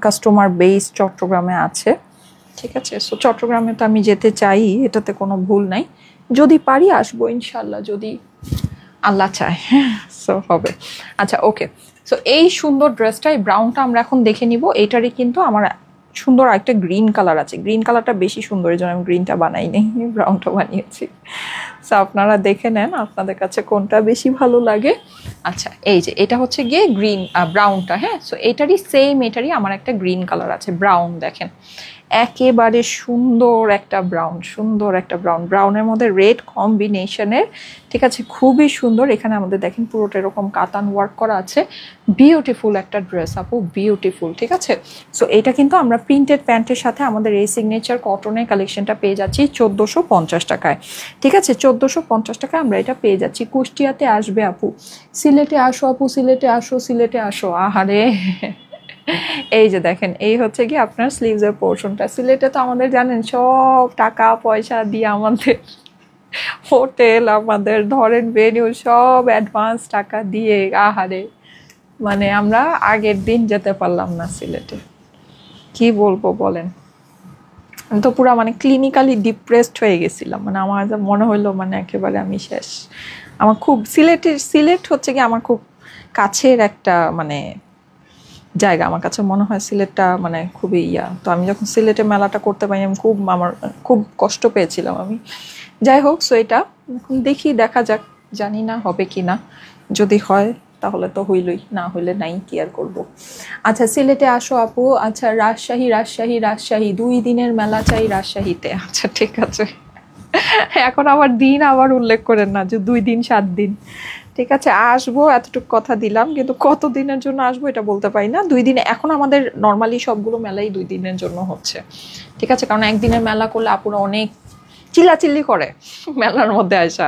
কাস্টমার বেস চট্টগ্রামে আছে, ঠিক আছে। সো চট্টগ্রামে তো আমি যেতে চাই, এটাতে কোনো ভুল নাই, যদি পারি আসবো ইনশাল্লাহ, যদি আল্লাহ চায়, সো হবে। আচ্ছা ওকে, সো এই সুন্দর ড্রেসটা, এই ব্রাউনটা আমরা এখন দেখে নিব। এইটারই কিন্তু আমার সুন্দর একটা গ্রিন কালার আছে, গ্রিন কালারটা বেশি সুন্দর, এই জন্য আমি গ্রিনটা বানাই নেই, ব্রাউনটা বানিয়েছি। সো আপনারা দেখে নেন আপনাদের কাছে কোনটা বেশি ভালো লাগে। আচ্ছা এই যে এটা হচ্ছে গিয়ে গ্রিন ব্রাউনটা, হ্যাঁ। সো এটারই সেম, এটারই আমার একটা গ্রিন কালার আছে, ব্রাউন দেখেন, একেবারে সুন্দর একটা ব্রাউন, সুন্দর একটা ব্রাউন, ব্রাউনের মধ্যে রেড কম্বিনেশনের, ঠিক আছে, খুবই সুন্দর। এখানে আমাদের দেখেন পুরোটা এরকম কাতান ওয়ার্ক করা আছে, বিউটিফুল একটা ড্রেস আপু, বিউটিফুল, ঠিক আছে। সো এটা কিন্তু আমরা প্রিন্টেড প্যান্টের সাথে আমাদের এই সিগনেচার কটনের কালেকশনটা পেয়ে যাচ্ছি 1450 টাকায়, ঠিক আছে। 1450 টাকায় আমরা এটা পেয়ে যাচ্ছি। কুষ্টিয়াতে আসবে আপু, সিলেটে আসো আপু, সিলেটে আসো, সিলেটে আসো, আহারে এই যে দেখেন, এই হচ্ছে কি আপনার স্লিভসের পোর্শনটা। সিলেটে তো আমাদের জানেন সব টাকা পয়সা দিয়ে আমাদের হোটেল, আমাদের ধরেন ভেনিউ, সব অ্যাডভান্স টাকা দিয়ে, আহারে মানে আমরা আগের দিন যেতে পারলাম না সিলেটে, কি বলবো বলেন। আমি তো পুরো মানে ক্লিনিক্যালি ডিপ্রেসড হয়ে গেছিলাম, মানে আমার মনে হইলো মানে একেবারে আমি শেষ। আমার খুব সিলেট হচ্ছে কি আমার খুব কাছের একটা মানে জায়গা, আমার কাছে মনে হয় সিলেটটা মানে খুবই তো আমি যখন সিলেটে মেলাটা করতে পারি আমি আমার খুব কষ্ট পেয়েছিলাম আমি। যাই হোক, সো এটা এখন দেখি, দেখা যাক, জানি না হবে কি না, যদি হয় তাহলে তো হইলই, না হইলে নাই, কি আর করবো। আচ্ছা সিলেটে আসো আপু, আচ্ছা রাজশাহী 2 দিনের মেলা চাই রাজশাহীতে, আচ্ছা ঠিক আছে। এখন আবার দিন আবার উল্লেখ করেন না যে 2 দিন 7 দিন, ঠিক আছে আসবো, এতটুকু কথা দিলাম, কিন্তু কত দিনের জন্য আসবো এটা বলতে পারি না। 2 দিনে, এখন আমাদের নর্মালি সবগুলো মেলাই 2 দিনের জন্য হচ্ছে, ঠিক আছে, কারণ একদিনের মেলা করলে আপুরা অনেক চিল্লাচিল্লি করে মেলার মধ্যে আসা,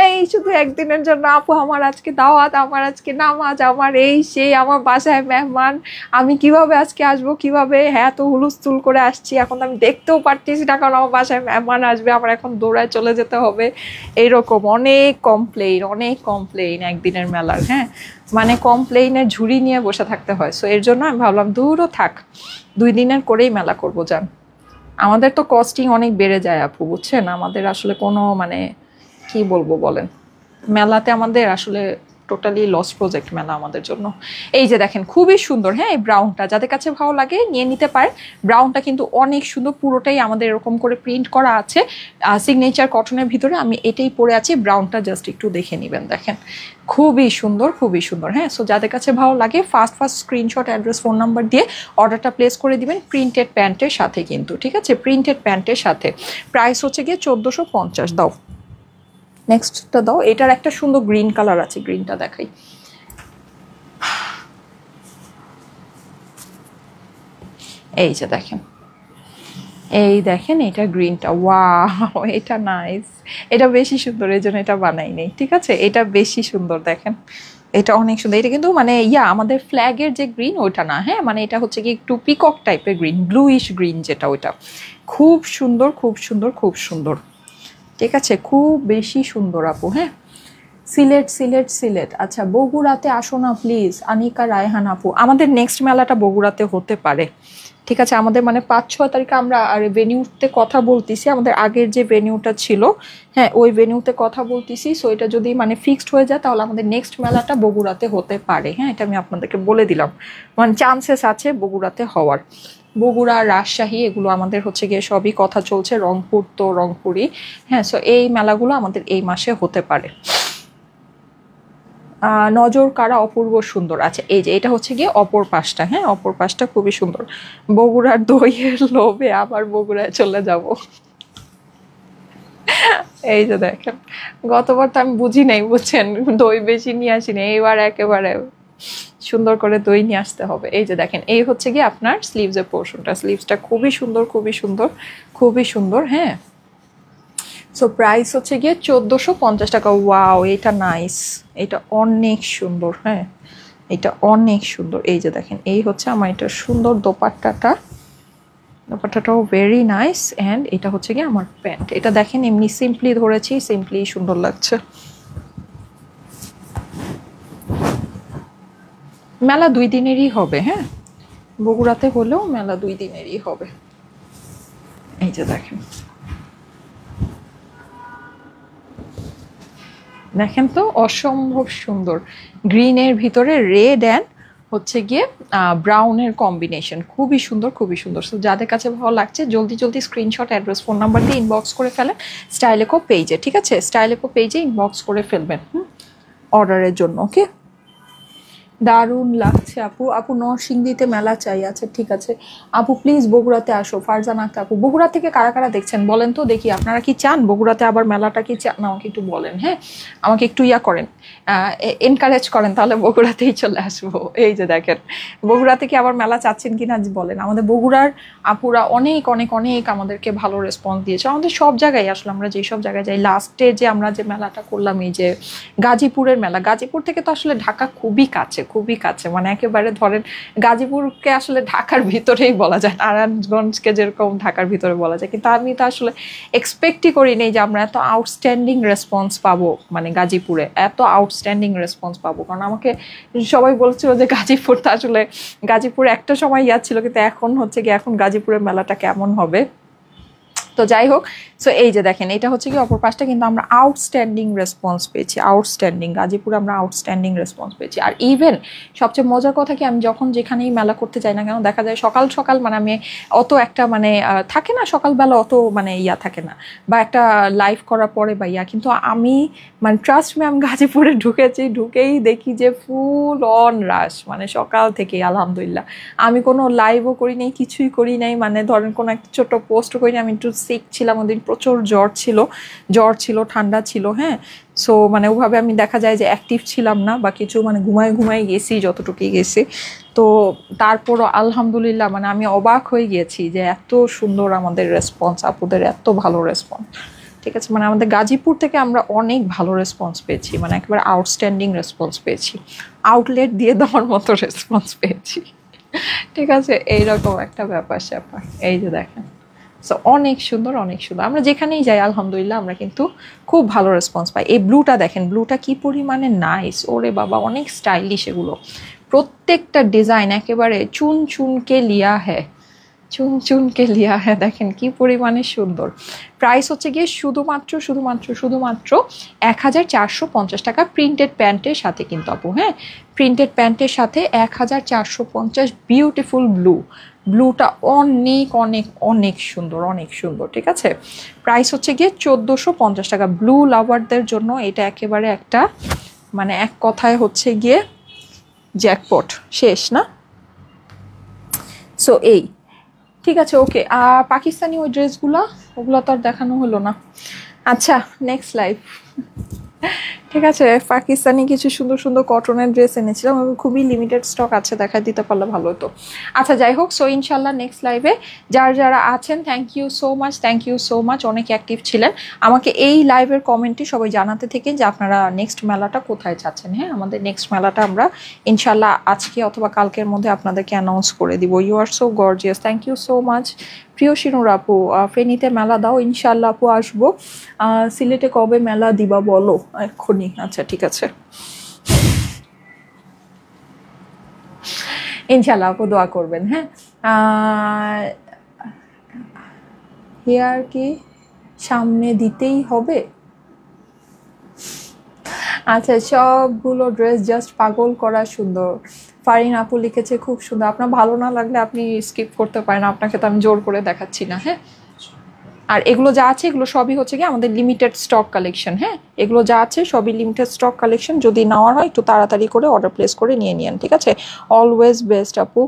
এই শুধু একদিনের জন্য আপু আমার আজকে দাওয়াত, আমার আজকে নামাজ, আমার এই সেই, আমার বাসায় মেহমান, আমি কিভাবে আজকে আসবো, কিভাবে, হ্যাঁ তো হুলুস্থুল করে আসছি, এখন আমি দেখতেও পারতেছি না কারণ আমার বাসায় মেহমান আসবে, আমার এখন দৌড়ায় চলে যেতে হবে, এইরকম অনেক কমপ্লেইন একদিনের মেলার, হ্যাঁ, মানে কমপ্লেইনের ঝুড়ি নিয়ে বসে থাকতে হয়। সো এর জন্য আমি ভাবলাম দূরও থাক, 2 দিনের করেই মেলা করবো। যান, আমাদের তো কস্টিং অনেক বেড়ে যায় আপু, বুঝছেন, আমাদের আসলে কোনো মানে কি বলবো বলেন, মেলাতে আমাদের আসলে টোটালি লস প্রজেক্ট মেলা আমাদের জন্য। এই যে দেখেন খুবই সুন্দর, হ্যাঁ, এই ব্রাউনটা যাদের কাছে ভালো লাগে নিয়ে নিতে পারেন। ব্রাউনটা কিন্তু অনেক সুন্দর, পুরোটাই আমাদের এরকম করে প্রিন্ট করা আছে সিগনেচার কটনের ভিতরে। আমি এটাই পরে আছি, ব্রাউনটা জাস্ট একটু দেখে নেবেন, দেখেন খুবই সুন্দর, হ্যাঁ। সো যাদের কাছে ভালো লাগে first screenshot, address, phone number দিয়ে অর্ডারটা প্লেস করে দিবেন প্রিন্টেড প্যান্টের সাথে কিন্তু, ঠিক আছে, প্রিন্টেড প্যান্টের সাথে। প্রাইস হচ্ছে গিয়ে 1450। দাও নেক্সটটা দাও, এটার একটা সুন্দর গ্রিন কালার আছে, গ্রিনটা দেখাই, এই যে দেখেন, এই দেখেন এটা গ্রিনটা, ওয়াও এটা নাইস, এটা বেশি সুন্দর, এই জন্য এটা বানাই নেই, ঠিক আছে, এটা বেশি সুন্দর, দেখেন এটা অনেক সুন্দর। এটা কিন্তু মানে আমাদের ফ্ল্যাগের যে গ্রিন ওইটা না, হ্যাঁ, মানে এটা হচ্ছে কি একটু পিকক টাইপের গ্রিন, ব্লুইশ গ্রিন যেটা, ওইটা খুব সুন্দর, খুব সুন্দর, খুব সুন্দর। ঠিক আছে, খুব বেশি সুন্দর আপু। হ্যাঁ, সিলেট সিলেট সিলেট। আচ্ছা, বগুড়াতে আসো না প্লিজ, আনিকা রায়হান আপু। আমাদের নেক্সট মেলাটা বগুড়াতে হতে পারে। ঠিক আছে, আমাদের মানে 5-6 তারিখে আমরা আর ভেনিউতে কথা বলতেছি, আমাদের আগের যে ভেনিউটা ছিল, হ্যাঁ ওই ভেনিউতে কথা বলতেছি। সো এটা যদি মানে ফিক্সড হয়ে যায় তাহলে আমাদের নেক্সট মেলাটা বগুড়াতে হতে পারে। হ্যাঁ, এটা আমি আপনাদেরকে বলে দিলাম, মানে চান্সেস আছে বগুড়াতে হওয়ার। বগুড়া, রাজশাহী এগুলো আমাদের হচ্ছে গিয়ে সবই কথা চলছে, রংপুর তো রংপুরই। হ্যাঁ, সো এই মেলাগুলো আমাদের এই মাসে হতে পারে। নজর কারা অপূর্ব সুন্দর। আচ্ছা, এই যে এটা হচ্ছে গিয়ে অপর পাশটা। হ্যাঁ, অপর পাশটা খুবই সুন্দর। বগুড়ার দইয়ের লোভে আবার বগুড়ায় চলে যাব। এই যে দেখেন, গতবার তো আমি বুঝি নাই, বুঝছেন, দই বেশি নিয়ে আসিনি, এইবার একেবারে সুন্দর করে দই নিয়ে আসতে হবে। এই যে দেখেন, এই হচ্ছে গিয়ে আপনার স্লিভসের পোর্শনটা, স্লিভসটা খুবই সুন্দর, খুবই সুন্দর, খুবই সুন্দর। হ্যাঁ, সো প্রাইস হচ্ছে গিয়ে 1450 টাকা। ওয়াও, এটা নাইস, এটা অনেক সুন্দর। হ্যাঁ, এটা অনেক সুন্দর। এই যে দেখেন, এই হচ্ছে আমার এটা সুন্দর দোপাট্টাটা, দোপাট্টাটাও ভেরি নাইস। অ্যান্ড এটা হচ্ছে গিয়ে আমার প্যান্ট। এটা দেখেন এমনি সিম্পলি ধরেছি, সিম্পলি সুন্দর লাগছে। মেলা 2 দিনেরই হবে। হ্যাঁ, বগুড়াতে হলেও মেলা 2 দিনেরই হবে। এই যে দেখেন, দেখেন তো অসম্ভব সুন্দর, গ্রিনের ভিতরে রেড অ্যান্ড হচ্ছে গিয়ে ব্রাউনের কম্বিনেশন, খুবই সুন্দর, খুবই সুন্দর। সো যাদের কাছে ভালো লাগছে জলদি জলদি স্ক্রিনশট, অ্যাড্রেস, ফোন নাম্বার দিয়ে ইনবক্স করে ফেলেন স্টাইলেকো পেজে। ঠিক আছে, স্টাইলেকো পেজে ইনবক্স করে ফেলবেন অর্ডারের জন্য। ওকে, দারুণ লাগছে আপু। আপু নরসিংদীতে মেলা চাই। আচ্ছা ঠিক আছে আপু, প্লিজ বগুড়াতে আসো। ফারজান আক্তার আপু, বগুড়া থেকে কারা কারা দেখছেন বলেন তো দেখি, আপনারা কি চান বগুড়াতে আবার মেলাটা কি চান, আমাকে একটু বলেন। হ্যাঁ, আমাকে একটু করেন, এনকারেজ করেন, তাহলে বগুড়াতেই চলে আসবো। এই যে দেখেন, বগুড়াতে কি আবার মেলা চাচ্ছেন কিনা বলেন। আমাদের বগুড়ার আপুরা অনেক অনেক অনেক আমাদেরকে ভালো রেসপন্স দিয়েছে, আমাদের সব জায়গায় আসলে আমরা যেই সব জায়গায় যাই। লাস্টে যে আমরা যে মেলাটা করলাম, এই যে গাজীপুরের মেলা, গাজীপুর থেকে তো আসলে ঢাকা খুবই কাছে, খুবই কাছে, মানে একেবারে ধরেন গাজীপুরকে আসলে ঢাকার ভিতরেই বলা যায়, নারায়ণগঞ্জকে যেরকম ঢাকার ভিতরে বলা যায়, কিন্তু আমি তো আসলে এক্সপেক্টই করি নেই যে আমরা এত আউটস্ট্যান্ডিং রেসপন্স পাবো, মানে গাজীপুরে এত আউটস্ট্যান্ডিং রেসপন্স পাবো। কারণ আমাকে সবাই বলছিল যে গাজীপুর তো আসলে, গাজীপুর একটা সময় ছিল, কিন্তু এখন হচ্ছে কি, এখন গাজীপুরের মেলাটা কেমন হবে। তো যাই হোক, সো এই যে দেখেন, এটা হচ্ছে কি অপর পাশটা, কিন্তু আমরা আউটস্ট্যান্ডিং রেসপন্স পেয়েছি, আউটস্ট্যান্ডিং, গাজীপুরে আমরা আউটস্ট্যান্ডিং রেসপন্স পেয়েছি। আর ইভেন সবচেয়ে মজার কথা কি, আমি যখন যেখানেই মেলা করতে যাই না কেন, দেখা যায় সকাল সকাল, মানে আমি অত একটা মানে থাকে না সকালবেলা অত মানে থাকে না, বা একটা লাইভ করার পরে বা কিন্তু আমি মানে ট্রাস্ট মি, আমি গাজীপুরে ঢুকেছি, ঢুকেই দেখি যে ফুল অন রাশ, মানে সকাল থেকে আলহামদুলিল্লাহ। আমি কোনো লাইভও করি নাই, কিছুই করি নাই, মানে ধরেন কোনো একটা ছোট পোস্ট করি নাই। আমি একটু সিক ছিলাম ওদিন, প্রচুর জ্বর ছিল, ঠান্ডা ছিল। হ্যাঁ, সো মানে ওভাবে আমি দেখা যায় যে অ্যাক্টিভ ছিলাম না বা কিছু, মানে ঘুমায় গেছি যতটুকুই গেছি। তো তারপরও আলহামদুলিল্লাহ, মানে আমি অবাক হয়ে গিয়েছি যে এত সুন্দর আমাদের রেসপন্স, আপুদের এত ভালো রেসপন্স। ঠিক আছে, মানে আমাদের গাজীপুর থেকে আমরা অনেক ভালো রেসপন্স পেয়েছি, মানে একেবারে আউটস্ট্যান্ডিং রেসপন্স পেয়েছি, আউটলেট দিয়ে দেওয়ার মতো রেসপন্স পেয়েছি। ঠিক আছে, এইরকম একটা ব্যাপার স্যাপার। এই যে দেখেন, সো অনেক সুন্দর, অনেক সুন্দর। আমরা যেখানেই যাই আলহামদুলিল্লাহ আমরা কিন্তু খুব ভালো রেসপন্স পাই। এই ব্লুটা দেখেন, ব্লুটা কি পরিমাণে নাইস, ওরে বাবা, অনেক স্টাইলিশ এগুলো, প্রত্যেকটা ডিজাইন একেবারে চুন চুনকে লিয়া হ্যাঁ, চুন চুনকে লিয়া হ্যাঁ। দেখেন কি পরিমাণে সুন্দর। প্রাইস হচ্ছে গিয়ে শুধুমাত্র 1450 টাকা, প্রিন্টেড প্যান্টের সাথে কিন্তু আপু। হ্যাঁ, প্রিন্টেড প্যান্টের সাথে 1450, বিউটিফুল ব্লুটা অনেক অনেক অনেক সুন্দর, অনেক সুন্দর। ঠিক আছে, প্রাইস হচ্ছে গিয়ে 1450 টাকা। ব্লু লাভারদের জন্য এটা একেবারে একটা, মানে এক কথায় হচ্ছে গিয়ে জ্যাকপট, শেষ না। সো এই ঠিক আছে, ওকে। পাকিস্তানি ওই ড্রেসগুলো, ওগুলো তো আর দেখানো হলো না। আচ্ছা, নেক্সট লাইভ। ঠিক আছে, পাকিস্তানি কিছু সুন্দর সুন্দর কটনের ড্রেস এনেছিলাম, খুবই লিমিটেড স্টক আছে, দেখাই দিতে পারলে ভালো হতো। আচ্ছা যাই হোক, সো ইনশাল্লাহ নেক্সট লাইভে যারা আছেন থ্যাংক ইউ সো মাচ, অনেক অ্যাক্টিভ ছিলেন। আমাকে এই লাইভের কমেন্টে সবাই জানাতে থেকেন যে আপনারা নেক্সট মেলাটা কোথায় চাচ্ছেন। হ্যাঁ, আমাদের নেক্সট মেলাটা আমরা ইনশাল্লাহ আজকে অথবা কালকের মধ্যে আপনাদেরকে অ্যানাউন্স করে দিব। You are so gorgeous, thank you so much. প্রিয় শিনুর আপু, ফেনীতে মেলা দাও, ইনশাল্লাহ আপু আসবো। সিলেটে কবে মেলা দিবা বলো এক্ষুনি। আচ্ছা ঠিক আছে, ইনশাল্লাহ আপু দোয়া করবেন। হ্যাঁ, হেয়ার কি সামনে দিতেই হবে? আচ্ছা, সবগুলো ড্রেস জাস্ট পাগল করা সুন্দর। ফারিন আপু লিখেছে খুব সুন্দর। আপনার ভালো না লাগলে আপনি স্কিপ করতে পারেন, আপনাকে তো আমি জোর করে দেখাচ্ছি না। হ্যাঁ, আর এগুলো যা আছে এগুলো সবই হচ্ছে কি আমাদের লিমিটেড স্টক কালেকশন। হ্যাঁ, এগুলো যা আছে সবই লিমিটেড স্টক কালেকশন, যদি নেওয়ার হয় একটু তাড়াতাড়ি করে অর্ডার প্লেস করে নিয়ে নিন। ঠিক আছে, অলওয়েজ বেস্ট আপু।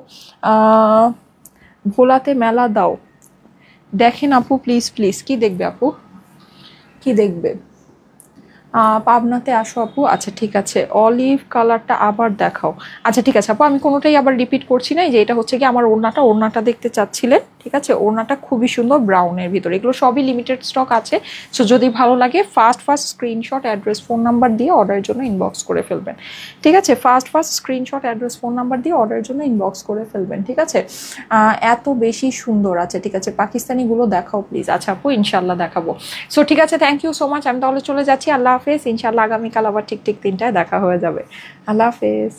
ভোলাতে মেলা দাও, দেখেন আপু প্লিজ প্লিজ। কি দেখবে আপু, কি দেখবে? পাবনাতে আসো আপু। আচ্ছা ঠিক আছে, অলিভ কালারটা আবার দেখাও। আচ্ছা ঠিক আছে আপু, আমি কোনোটাই আবার রিপিট করছি না। যে এটা হচ্ছে কি আমার ওড়নাটা দেখতে চাচ্ছিলেন। ঠিক আছে, ওড়নাটা খুবই সুন্দর ব্রাউনের ভিতরে। এগুলো সবই লিমিটেড স্টক আছে। সো যদি ভালো লাগে first screenshot, address, phone number দিয়ে অর্ডারের জন্য ইনবক্স করে ফেলবেন। ঠিক আছে, first screenshot, address, phone number দিয়ে অর্ডারের জন্য ইনবক্স করে ফেলবেন। ঠিক আছে, এত বেশি সুন্দর আছে। ঠিক আছে, পাকিস্তানিগুলো দেখাও প্লিজ। আচ্ছা আপু ইনশাল্লাহ দেখাবো। সো ঠিক আছে, থ্যাংক ইউ সো মাচ। আমি তাহলে চলে যাচ্ছি। আল্লাহ হাফেজ। ইনশাল্লাহ আগামীকাল আবার ঠিক 3টায় দেখা হয়ে যাবে। আল্লাহ হাফেজ।